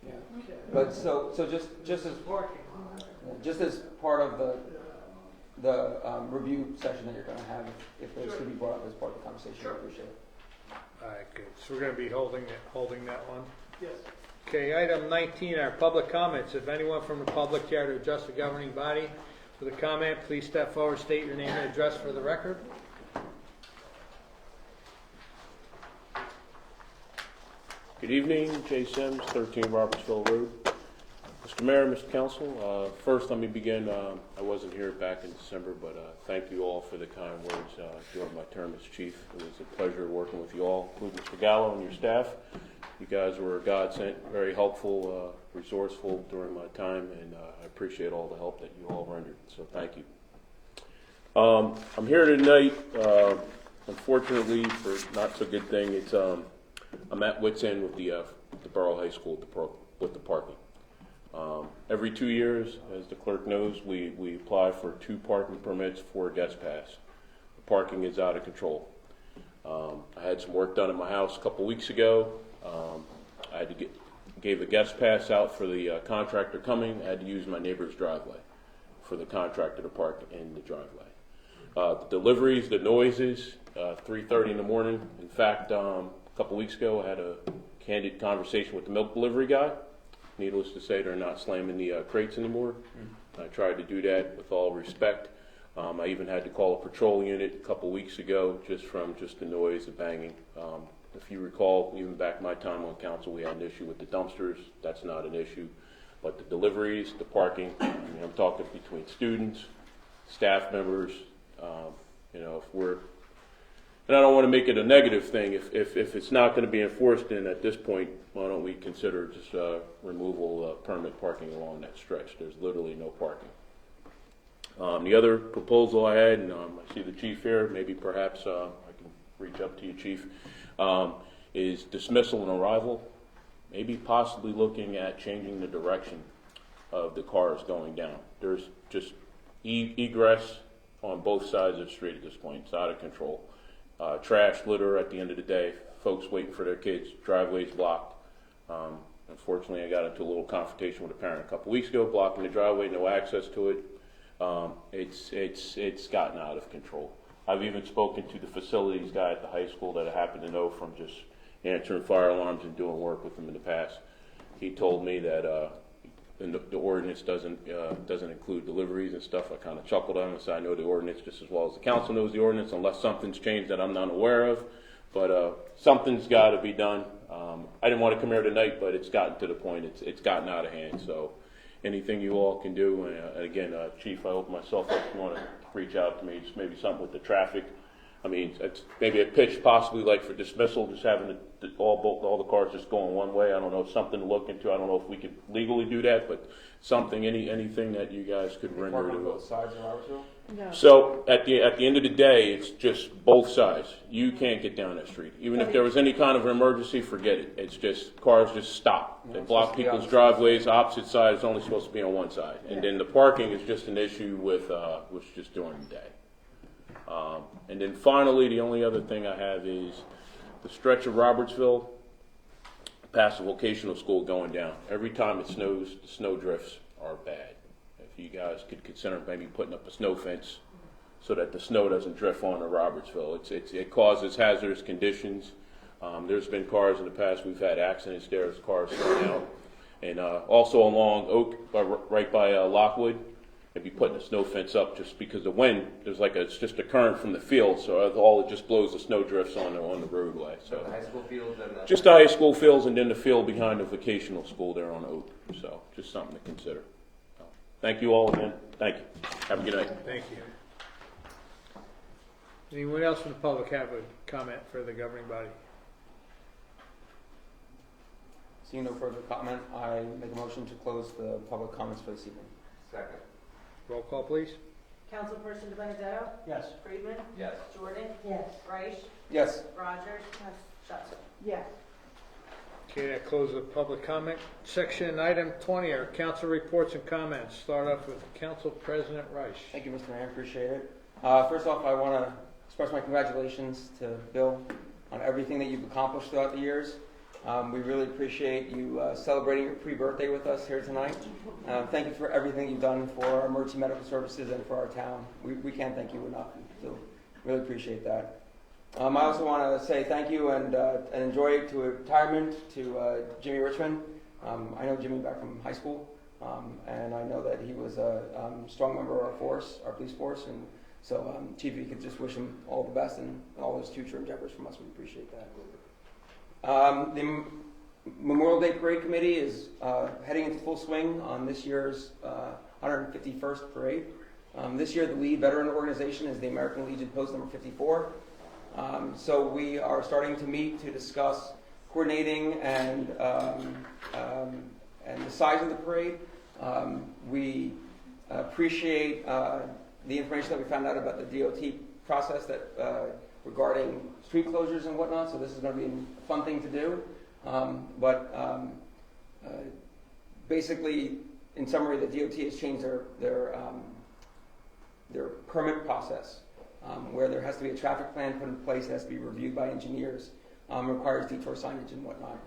Yeah. But so just as part of the review session that you're going to have, if those could be brought up as part of the conversation, I appreciate it. All right, good. So we're going to be holding that one. Yes. Okay, item 19, our public comments. If anyone from the public care to address the governing body with a comment, please step forward, state your name and address for the record. Good evening, Jay Sims, 13 Robertsville Road. Mr. Mayor, Mr. Council, first let me begin, I wasn't here back in December, but thank you all for the kind words during my term as chief. It was a pleasure working with you all, including Mr. Gallo and your staff. You guys were a godsend, very helpful, resourceful during my time, and I appreciate all the help that you all rendered, so thank you. I'm here tonight, unfortunately, for not so good thing. It's I'm at wit's end with the Borough High School with the parking. Every 2 years, as the clerk knows, we apply for 2 parking permits for a guest pass. The parking is out of control. I had some work done at my house a couple weeks ago. I had to gave a guest pass out for the contractor coming. I had to use my neighbor's driveway for the contractor to park in the driveway. The deliveries, the noises, 3:30 in the morning. In fact, a couple weeks ago, I had a candid conversation with the milk delivery guy. Needless to say, they're not slamming the crates anymore. I tried to do that with all respect. I even had to call a patrol unit a couple weeks ago just from the noise, the banging. If you recall, even back my time on council, we had an issue with the dumpsters. That's not an issue. But the deliveries, the parking, I'm talking between students, staff members, and I don't want to make it a negative thing. If it's not going to be enforced, then at this point, why don't we consider just removal of permit parking along that stretch? There's literally no parking. The other proposal I had, and I see the chief here, maybe perhaps I can reach up to you, chief, is dismissal and arrival. Maybe possibly looking at changing the direction of the cars going down. There's just egress on both sides of the street at this point. It's out of control. Trash, litter at the end of the day, folks waiting for their kids, driveways blocked. Unfortunately, I got into a little confrontation with a parent a couple weeks ago, blocking the driveway, no access to it. It's gotten out of control. I've even spoken to the facilities guy at the high school that I happen to know from just answering fire alarms and doing work with them in the past. He told me that the ordinance doesn't include deliveries and stuff. I kind of chuckled at him and said, I know the ordinance just as well as the council knows the ordinance, unless something's changed that I'm not aware of. But something's got to be done. I didn't want to come here tonight, but it's gotten to the point. It's gotten out of hand. So anything you all can do, and again, Chief, I open myself up if you want to reach out to me, just maybe something with the traffic. I mean, it's maybe a pitch possibly like for dismissal, just having all the cars just going one way. I don't know, something to look into. I don't know if we could legally do that, but something, anything that you guys could render to on both sides of Robertsville? No. So at the end of the day, it's just both sides. You can't get down that street. Even if there was any kind of an emergency, forget it. It's just cars just stop. They block people's driveways. Opposite side is only supposed to be on one side, and then the parking is just an issue with just during the day. And then finally, the only other thing I have is the stretch of Robertsville past the vocational school going down. Every time it snows, the snow drifts are bad. If you guys could consider maybe putting up a snow fence so that the snow doesn't drift onto Robertsville. It causes hazardous conditions. There's been cars in the past, we've had accidents there, there's cars thrown out. And also along Oak, right by Lockwood, maybe putting a snow fence up just because the wind, it's just a current from the field, so it just blows the snow drifts on the roadway. So the high school fields and just the high school fields, and then the field behind the vocational school there on Oak. So just something to consider. Thank you all again. Thank you. Have a good night. Thank you. Anyone else from the public have a comment for the governing body? Seeing no further comment, I make a motion to close the public comments for this evening. Second. Roll call, please. Councilperson DiBenedetto? Yes. Friedman? Yes. Jordan? Yes. Reich? Yes. Rogers? Schuster? Yes. Okay, that closes the public comment section. Item 20 are council reports and comments. Start off with Council President Reich. Thank you, Mr. Mayor. Appreciate it. First off, I want to express my congratulations to Bill on everything that you've accomplished throughout the years. We really appreciate you celebrating your pre-birthday with us here tonight. Thank you for everything you've done for our emergency medical services and for our town. We can't thank you enough, so really appreciate that. I also want to say thank you and enjoy to retirement to Jimmy Richmond. I know Jimmy back from high school, and I know that he was a strong member of our force, our police force, and so Chief, you could just wish him all the best and all his future endeavors from us. We appreciate that. Memorial Day Parade Committee is heading into full swing on this year's 151st parade. This year, the lead veteran organization is the American Legion Post number 54. So we are starting to meet to discuss coordinating and the size of the parade. We appreciate the information that we found out about the DOT process that regarding street closures and whatnot. So this is going to be a fun thing to do. Basically, in summary, the DOT has changed their permit process, where there has to be a traffic plan put in place, it has to be reviewed by engineers, requires detour signage and whatnot.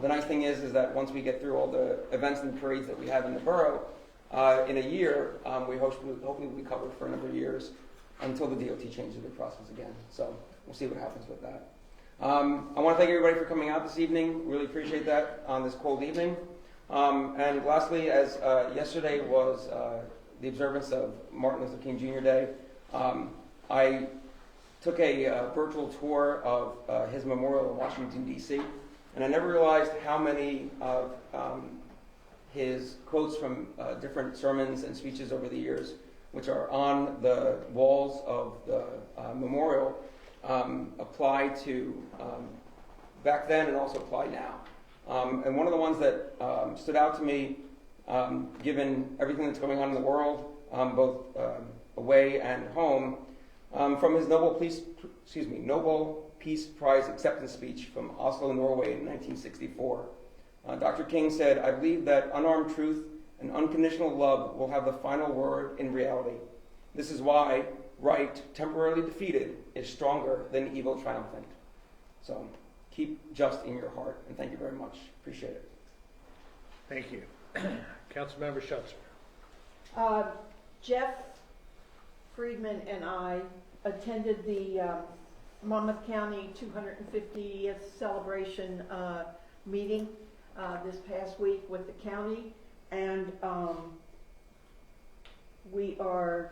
The nice thing is that once we get through all the events and parades that we have in the borough, in a year, we hopefully will be covered for a number of years until the DOT changes the process again. So we'll see what happens with that. I want to thank everybody for coming out this evening. Really appreciate that on this cold evening. And lastly, as yesterday was the observance of Martin Luther King Jr. Day, I took a virtual tour of his memorial in Washington, D.C., and I never realized how many of his quotes from different sermons and speeches over the years, which are on the walls of the memorial, apply to back then and also apply now. And one of the ones that stood out to me, given everything that's going on in the world, both away and home, from his Nobel Peace Prize acceptance speech from Oslo, Norway in 1964. Dr. King said, "I believe that unarmed truth and unconditional love will have the final word in reality. This is why right, temporarily defeated, is stronger than evil triumphant." So keep just in your heart, and thank you very much. Appreciate it. Thank you. Councilmember Schutzer. Jeff Friedman and I attended the Monmouth County 250th celebration meeting this past week with the county, and we are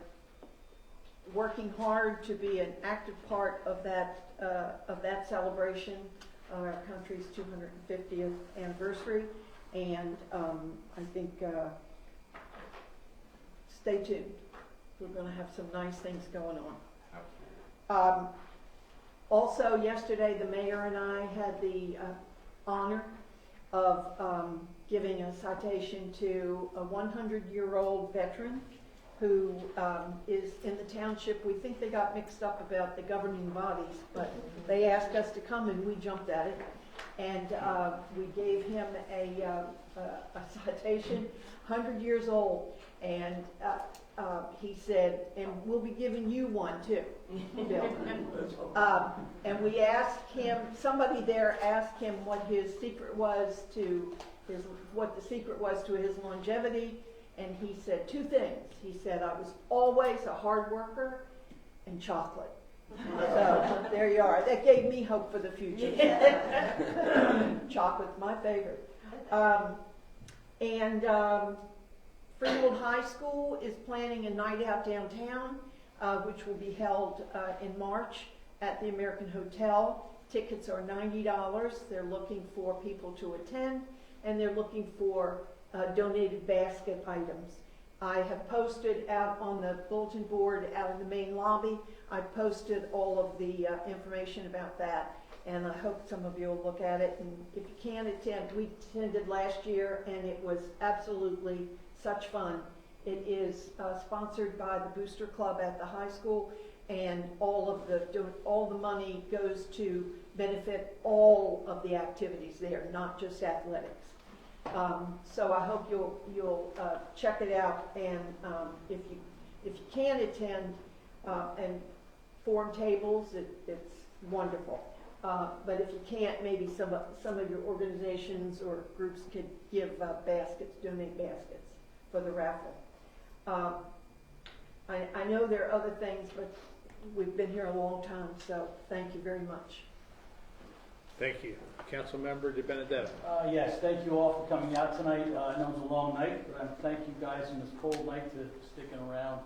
working hard to be an active part of that celebration of our country's 250th anniversary, and I think stay tuned. We're going to have some nice things going on. Also, yesterday, the mayor and I had the honor of giving a citation to a 100-year-old veteran who is in the township. We think they got mixed up about the governing bodies, but they asked us to come and we jumped at it. And we gave him a citation, 100 years old, and he said, "And we'll be giving you one too, Bill." And we asked him, somebody there asked him what his secret was to what the secret was to his longevity, and he said two things. He said, "I was always a hard worker, and chocolate." So there you are. That gave me hope for the future. Chocolate's my favorite. Freehold High School is planning a night out downtown, which will be held in March at the American Hotel. Tickets are $90. They're looking for people to attend, and they're looking for donated basket items. I have posted out on the bulletin board out in the main lobby. I posted all of the information about that, and I hope some of you will look at it. And if you can attend, we attended last year, and it was absolutely such fun. It is sponsored by the Booster Club at the high school, and all the money goes to benefit all of the activities there, not just athletics. So I hope you'll check it out, and if you can attend and form tables, it's wonderful. But if you can't, maybe some of your organizations or groups could give donate baskets for the raffle. I know there are other things, but we've been here a long time, so thank you very much. Thank you. Councilmember De Benedetto. Yes, thank you all for coming out tonight. I know it's a long night, but thank you guys on this cold night to sticking around.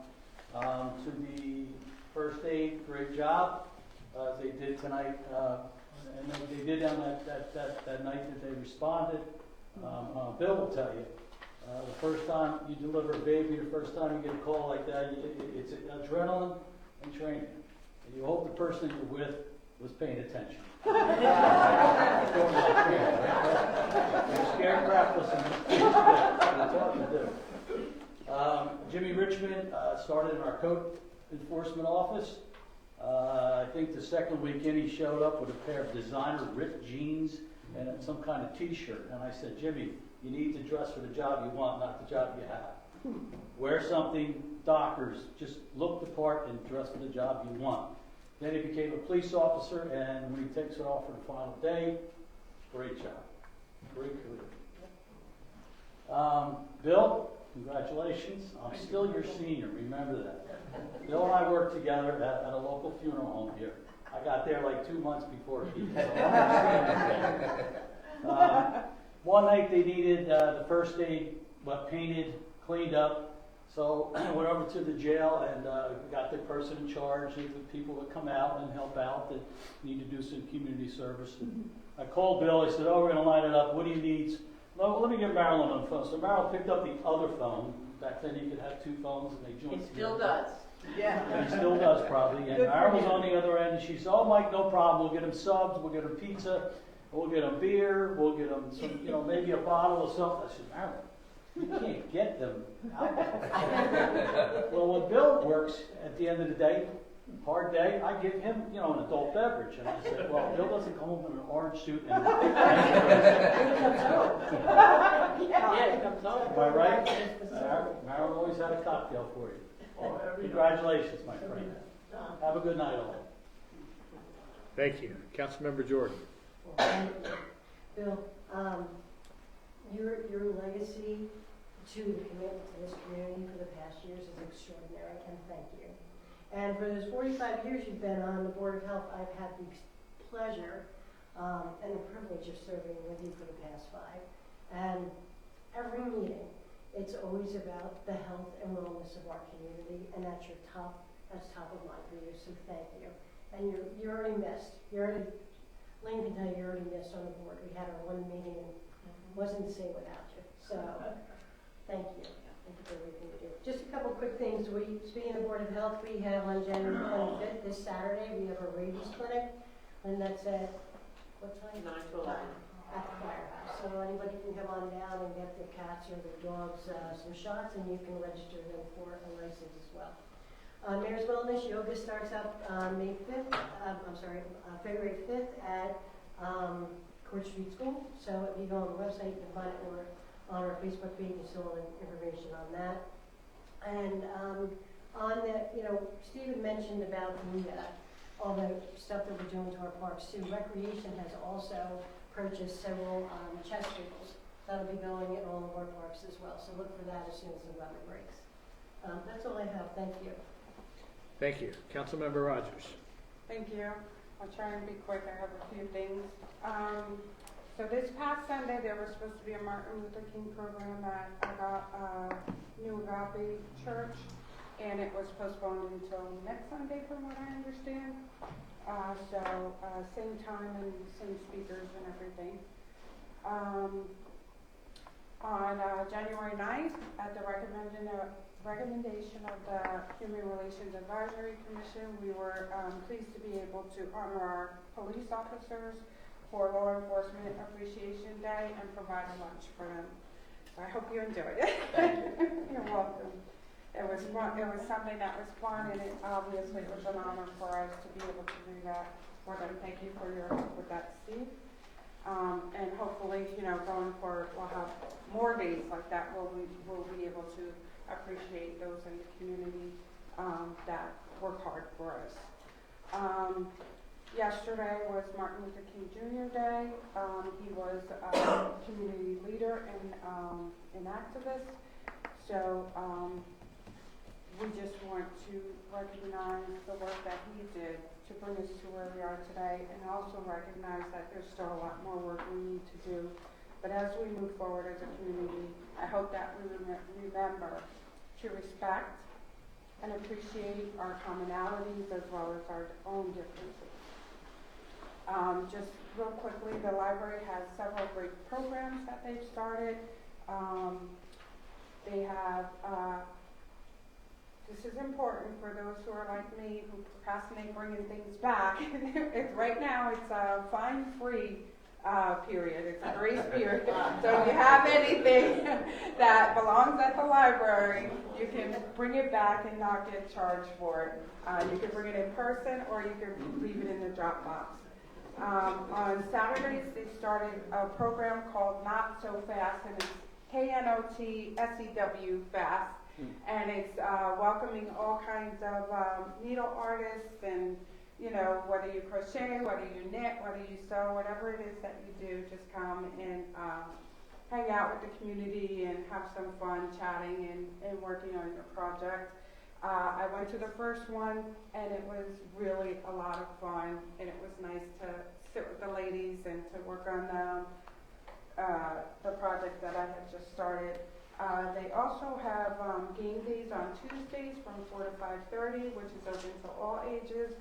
To the first aid, great job as they did tonight. and they did on that night that they responded. Bill will tell you, the first time you deliver a baby, the first time you get a call like that, it's adrenaline and training. And you hope the person you're with was paying attention. You're scared crapless and that's all you do. Jimmy Richmond started in our code enforcement office. I think the second week in he showed up with a pair of designer ripped jeans and some kind of t-shirt. And I said, Jimmy, you need to dress for the job you want, not the job you have. Wear something, Dockers, just look the part and dress for the job you want. Then he became a police officer, and when he takes it off for the final day, great job. Great career. Bill, congratulations. I'm still your senior, remember that. Bill and I worked together at a local funeral home here. I got there like 2 months before he did. One night they needed the first aid, painted, cleaned up. So I went over to the jail and got the person in charge, the people that come out and help out that need to do some community service. And I called Bill. I said, we're going to line it up. What do you need? No, let me get Marilyn on the phone. So Marilyn picked up the other phone. Back then you could have two phones and they joined. It still does. Yeah. And he still does probably. And Marilyn was on the other end and she said, Mike, no problem. We'll get him subs. We'll get him pizza. We'll get him beer. We'll get him some, maybe a bottle of something. I said, Marilyn, you can't get them alcohol. Well, when Bill works at the end of the day, hard day, I give him, an adult beverage. And I said, well, Bill doesn't come home in an orange suit and Yeah, it comes home. Am I right? Marilyn always had a cocktail for you. Congratulations, my friend. Have a good night, all. Thank you. Councilmember Jordan. Bill, your legacy to the commitment to this community for the past years is extraordinary, and thank you. And for those 45 years you've been on the Board of Health, I've had the pleasure and the privilege of serving with you for the past 5. And every meeting, it's always about the health and wellness of our community, and that's top of mind for you, so thank you. And you're already missed. Lane can tell you you're already missed on the board. We had our one meeting and wasn't the same without you. So, thank you. Thank you for everything you do. Just a couple quick things. Speaking of Board of Health, we have on January 25th, this Saturday, we have a rabies clinic, and that's at, what time? 9 to 11. At the firehouse. So anybody can come on down and get their cats or their dogs some shots, and you can register them for a license as well. Mayor's Wellness Yoga starts up February 5th at Court Street School. So if you go on the website, you can find it, or on our Facebook page, you still have information on that. And on the, Stephen mentioned about all the stuff that we're doing to our parks too. Recreation has also purchased several chess tables. That'll be going in all of our parks as well. So look for that as soon as the weather breaks. That's all I have. Thank you. Thank you. Councilmember Rogers. Thank you. I'll try and be quick. I have a few things. So this past Sunday, there was supposed to be a Martin Luther King program at New Agape Church, and it was postponed until next Sunday, from what I understand. Same time and same speakers and everything. On January 9th, at the recommendation of the Human Relations Advisory Commission, we were pleased to be able to honor our police officers for Law Enforcement Appreciation Day and provide a lunch for them. So I hope you enjoyed it. You're welcome. It was fun. It was something that was fun, and it obviously was an honor for us to be able to do that. We're going to thank you for your help with that, Steve. And hopefully, going forward, we'll have more days like that where we'll be able to appreciate those in the community that work hard for us. Yesterday was Martin Luther King Jr. Day. He was a community leader and an activist. So we just want to recognize the work that he did to bring us to where we are today, and also recognize that there's still a lot more work we need to do. But as we move forward as a community, I hope that we remember to respect and appreciate our commonalities as well as our own differences. Just real quickly, the library has several great programs that they've started. They have, this is important for those who are like me, who procrastinate bringing things back. Right now, it's a fine-free period. It's a grace period. So if you have anything that belongs at the library, you can bring it back and not get charged for it. You can bring it in person, or you can leave it in the drop box. On Saturdays, they started a program called Not So Fast, and it's KNOT-SEW Fast, and it's welcoming all kinds of needle artists, and whether you crochet, whether you knit, whether you sew, whatever it is that you do, just come and hang out with the community and have some fun chatting and working on your project. I went to the first one, and it was really a lot of fun, and it was nice to sit with the ladies and to work on the project that I had just started. They also have game days on Tuesdays from 4 to 5:30, which is open to all ages.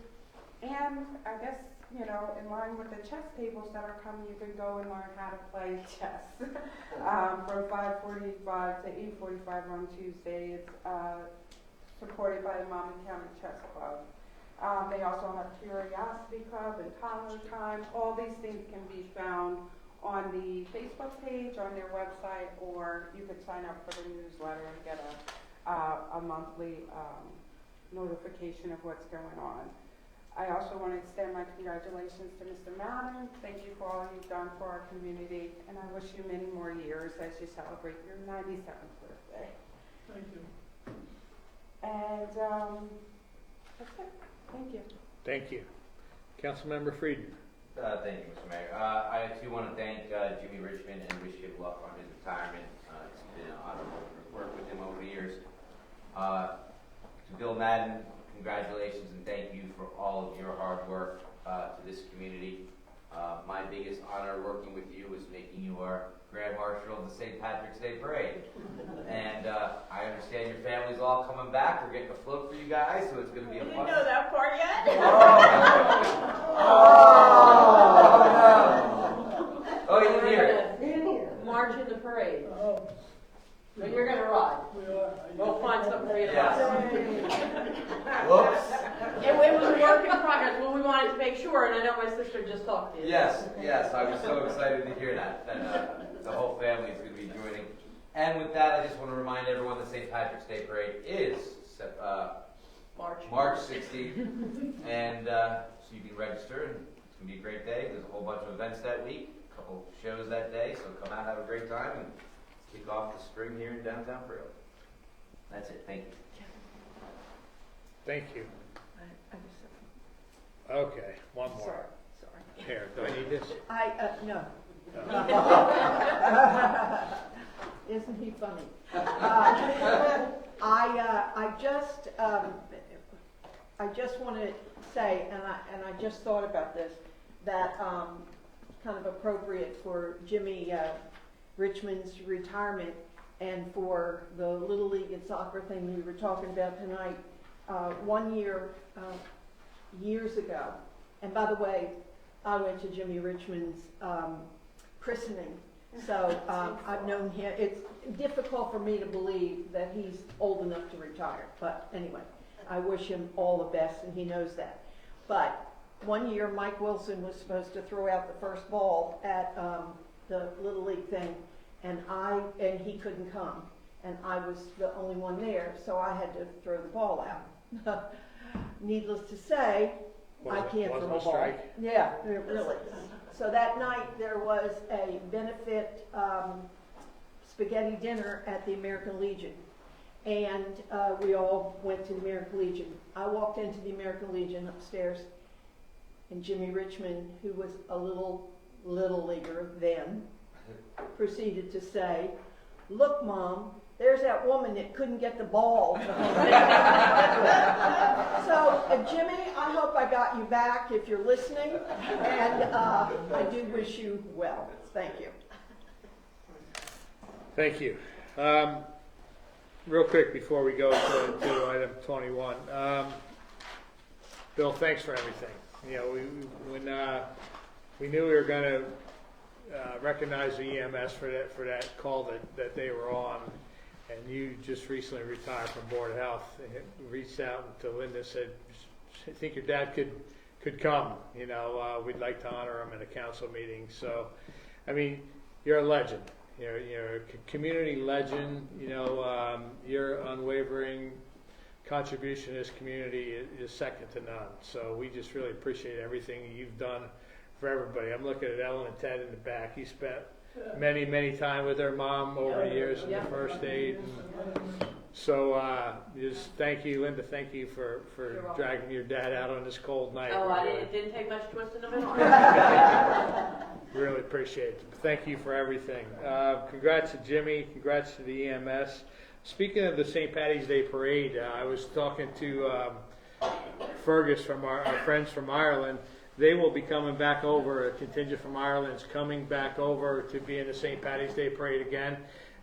And I guess, in line with the chess tables that are coming, you can go and learn how to play chess from 5:45 to 8:45 on Tuesday. It's supported by the Monmouth County Chess Club. They also have Curiosity Club and Toddler Time. All these things can be found on the Facebook page, on their website, or you could sign up for the newsletter and get a monthly notification of what's going on. I also want to extend my congratulations to Mr. Madden. Thank you for all you've done for our community, and I wish you many more years as you celebrate your 97th birthday. Thank you. And that's it. Thank you. Thank you. Councilmember Frieden. Thank you, Mr. Mayor. I too want to thank Jimmy Richmond and wish him luck on his retirement. It's been an honor to work with him over the years. To Bill Madden, congratulations and thank you for all of your hard work to this community. My biggest honor working with you was making you our Grand Marshal of the St. Patrick's Day Parade. And I understand your family's all coming back. We're getting a float for you guys, so it's going to be a fun. You didn't know that part yet? Oh, you didn't hear it. March in the parade. But you're gonna ride. We'll find something for you to ride. Whoops. It was a work in progress, but we wanted to make sure, and I know my sister just talked to you. Yes, I was so excited to hear that the whole family is going to be joining. And with that, I just want to remind everyone the St. Patrick's Day Parade is March 16th, and so you can register, and it's going to be a great day. There's a whole bunch of events that week, a couple shows that day, so come out, have a great time, and kick off the spring here in downtown Freehold. That's it. Thank you. Thank you. Okay, one more. Sorry. Here, do I need this? No. Isn't he funny? I just want to say, and I just thought about this, that kind of appropriate for Jimmy Richmond's retirement and for the Little League and soccer thing we were talking about tonight. 1 year, years ago, and by the way, I went to Jimmy Richmond's christening, so I've known him. It's difficult for me to believe that he's old enough to retire, but anyway, I wish him all the best, and he knows that. But 1 year, Mike Wilson was supposed to throw out the first ball at the Little League thing, and he couldn't come, and I was the only one there, so I had to throw the ball out. Needless to say, I can't throw a ball. Strike? Yeah, really. So that night there was a benefit spaghetti dinner at the American Legion, and we all went to the American Legion. I walked into the American Legion upstairs, and Jimmy Richmond, who was a little leaguer then, proceeded to say, "Look, Mom, there's that woman that couldn't get the ball." So, Jimmy, I hope I got you back if you're listening, and I do wish you well. Thank you. Thank you. Real quick before we go to item 21. Bill, thanks for everything. You know, when we knew we were gonna recognize the EMS for that call that they were on. And you just recently retired from Board of Health, and reached out to Linda, said, I think your dad could come, you know, we'd like to honor him in a council meeting. So, I mean, you're a legend. You're a community legend. You know, your unwavering contribution to this community is second to none. So we just really appreciate everything you've done for everybody. I'm looking at Ellen and Ted in the back. You spent many time with their mom over the years in the first aid. And so just thank you, Linda. Thank you for dragging your dad out on this cold night. Oh, it didn't take much twisting of an arm. Really appreciate it. Thank you for everything. Congrats to Jimmy. Congrats to the EMS. Speaking of the St. Patty's Day Parade, I was talking to Fergus from our friends from Ireland. They will be coming back over. A contingent from Ireland is coming back over to be in the St. Patty's Day Parade again.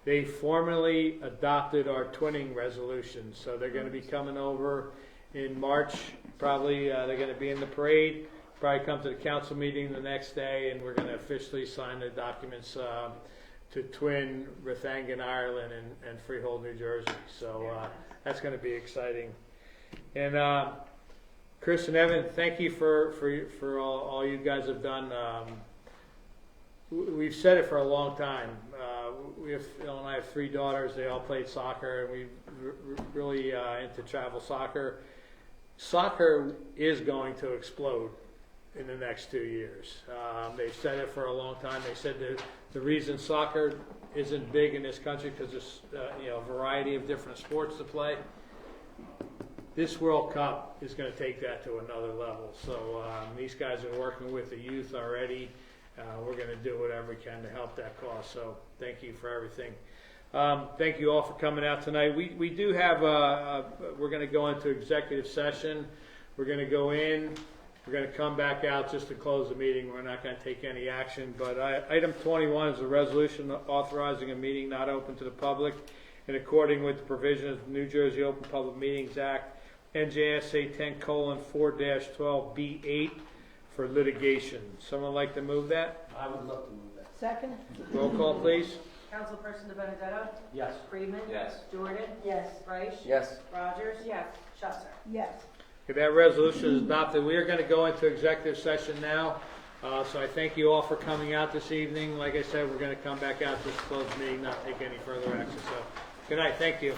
They formally adopted our twinning resolution, so they're going to be coming over in March. Probably they're going to be in the parade. Probably come to the council meeting the next day, and we're going to officially sign the documents to twin Rathangan, Ireland, and Freehold, New Jersey. So that's going to be exciting. And Chris and Evan, thank you for all you guys have done. We've said it for a long time. Ellen and I have 3 daughters. They all played soccer, and we're really into travel soccer. Soccer is going to explode in the next 2 years. They've said it for a long time. They said that the reason soccer isn't big in this country because there's a variety of different sports to play. This World Cup is going to take that to another level. So these guys are working with the youth already. We're going to do whatever we can to help that cause. So thank you for everything. Thank you all for coming out tonight. We do have, we're going to go into executive session. We're going to go in. We're going to come back out just to close the meeting. We're not going to take any action. But item 21 is a resolution authorizing a meeting not open to the public in accordance with the provisions of the New Jersey Open Public Meetings Act, NJSA 10:4-12B8 for litigation. Someone like to move that? I would love to move that. Second? Roll call, please. Councilperson De Benedetto? Yes. Friedman? Yes. Jordan? Yes. Reich? Yes. Rogers? Yes. Schuster? Yes. Okay, that resolution is adopted. We are going to go into executive session now. So I thank you all for coming out this evening. Like I said, we're going to come back out just to close the meeting, not take any further action. So good night. Thank you.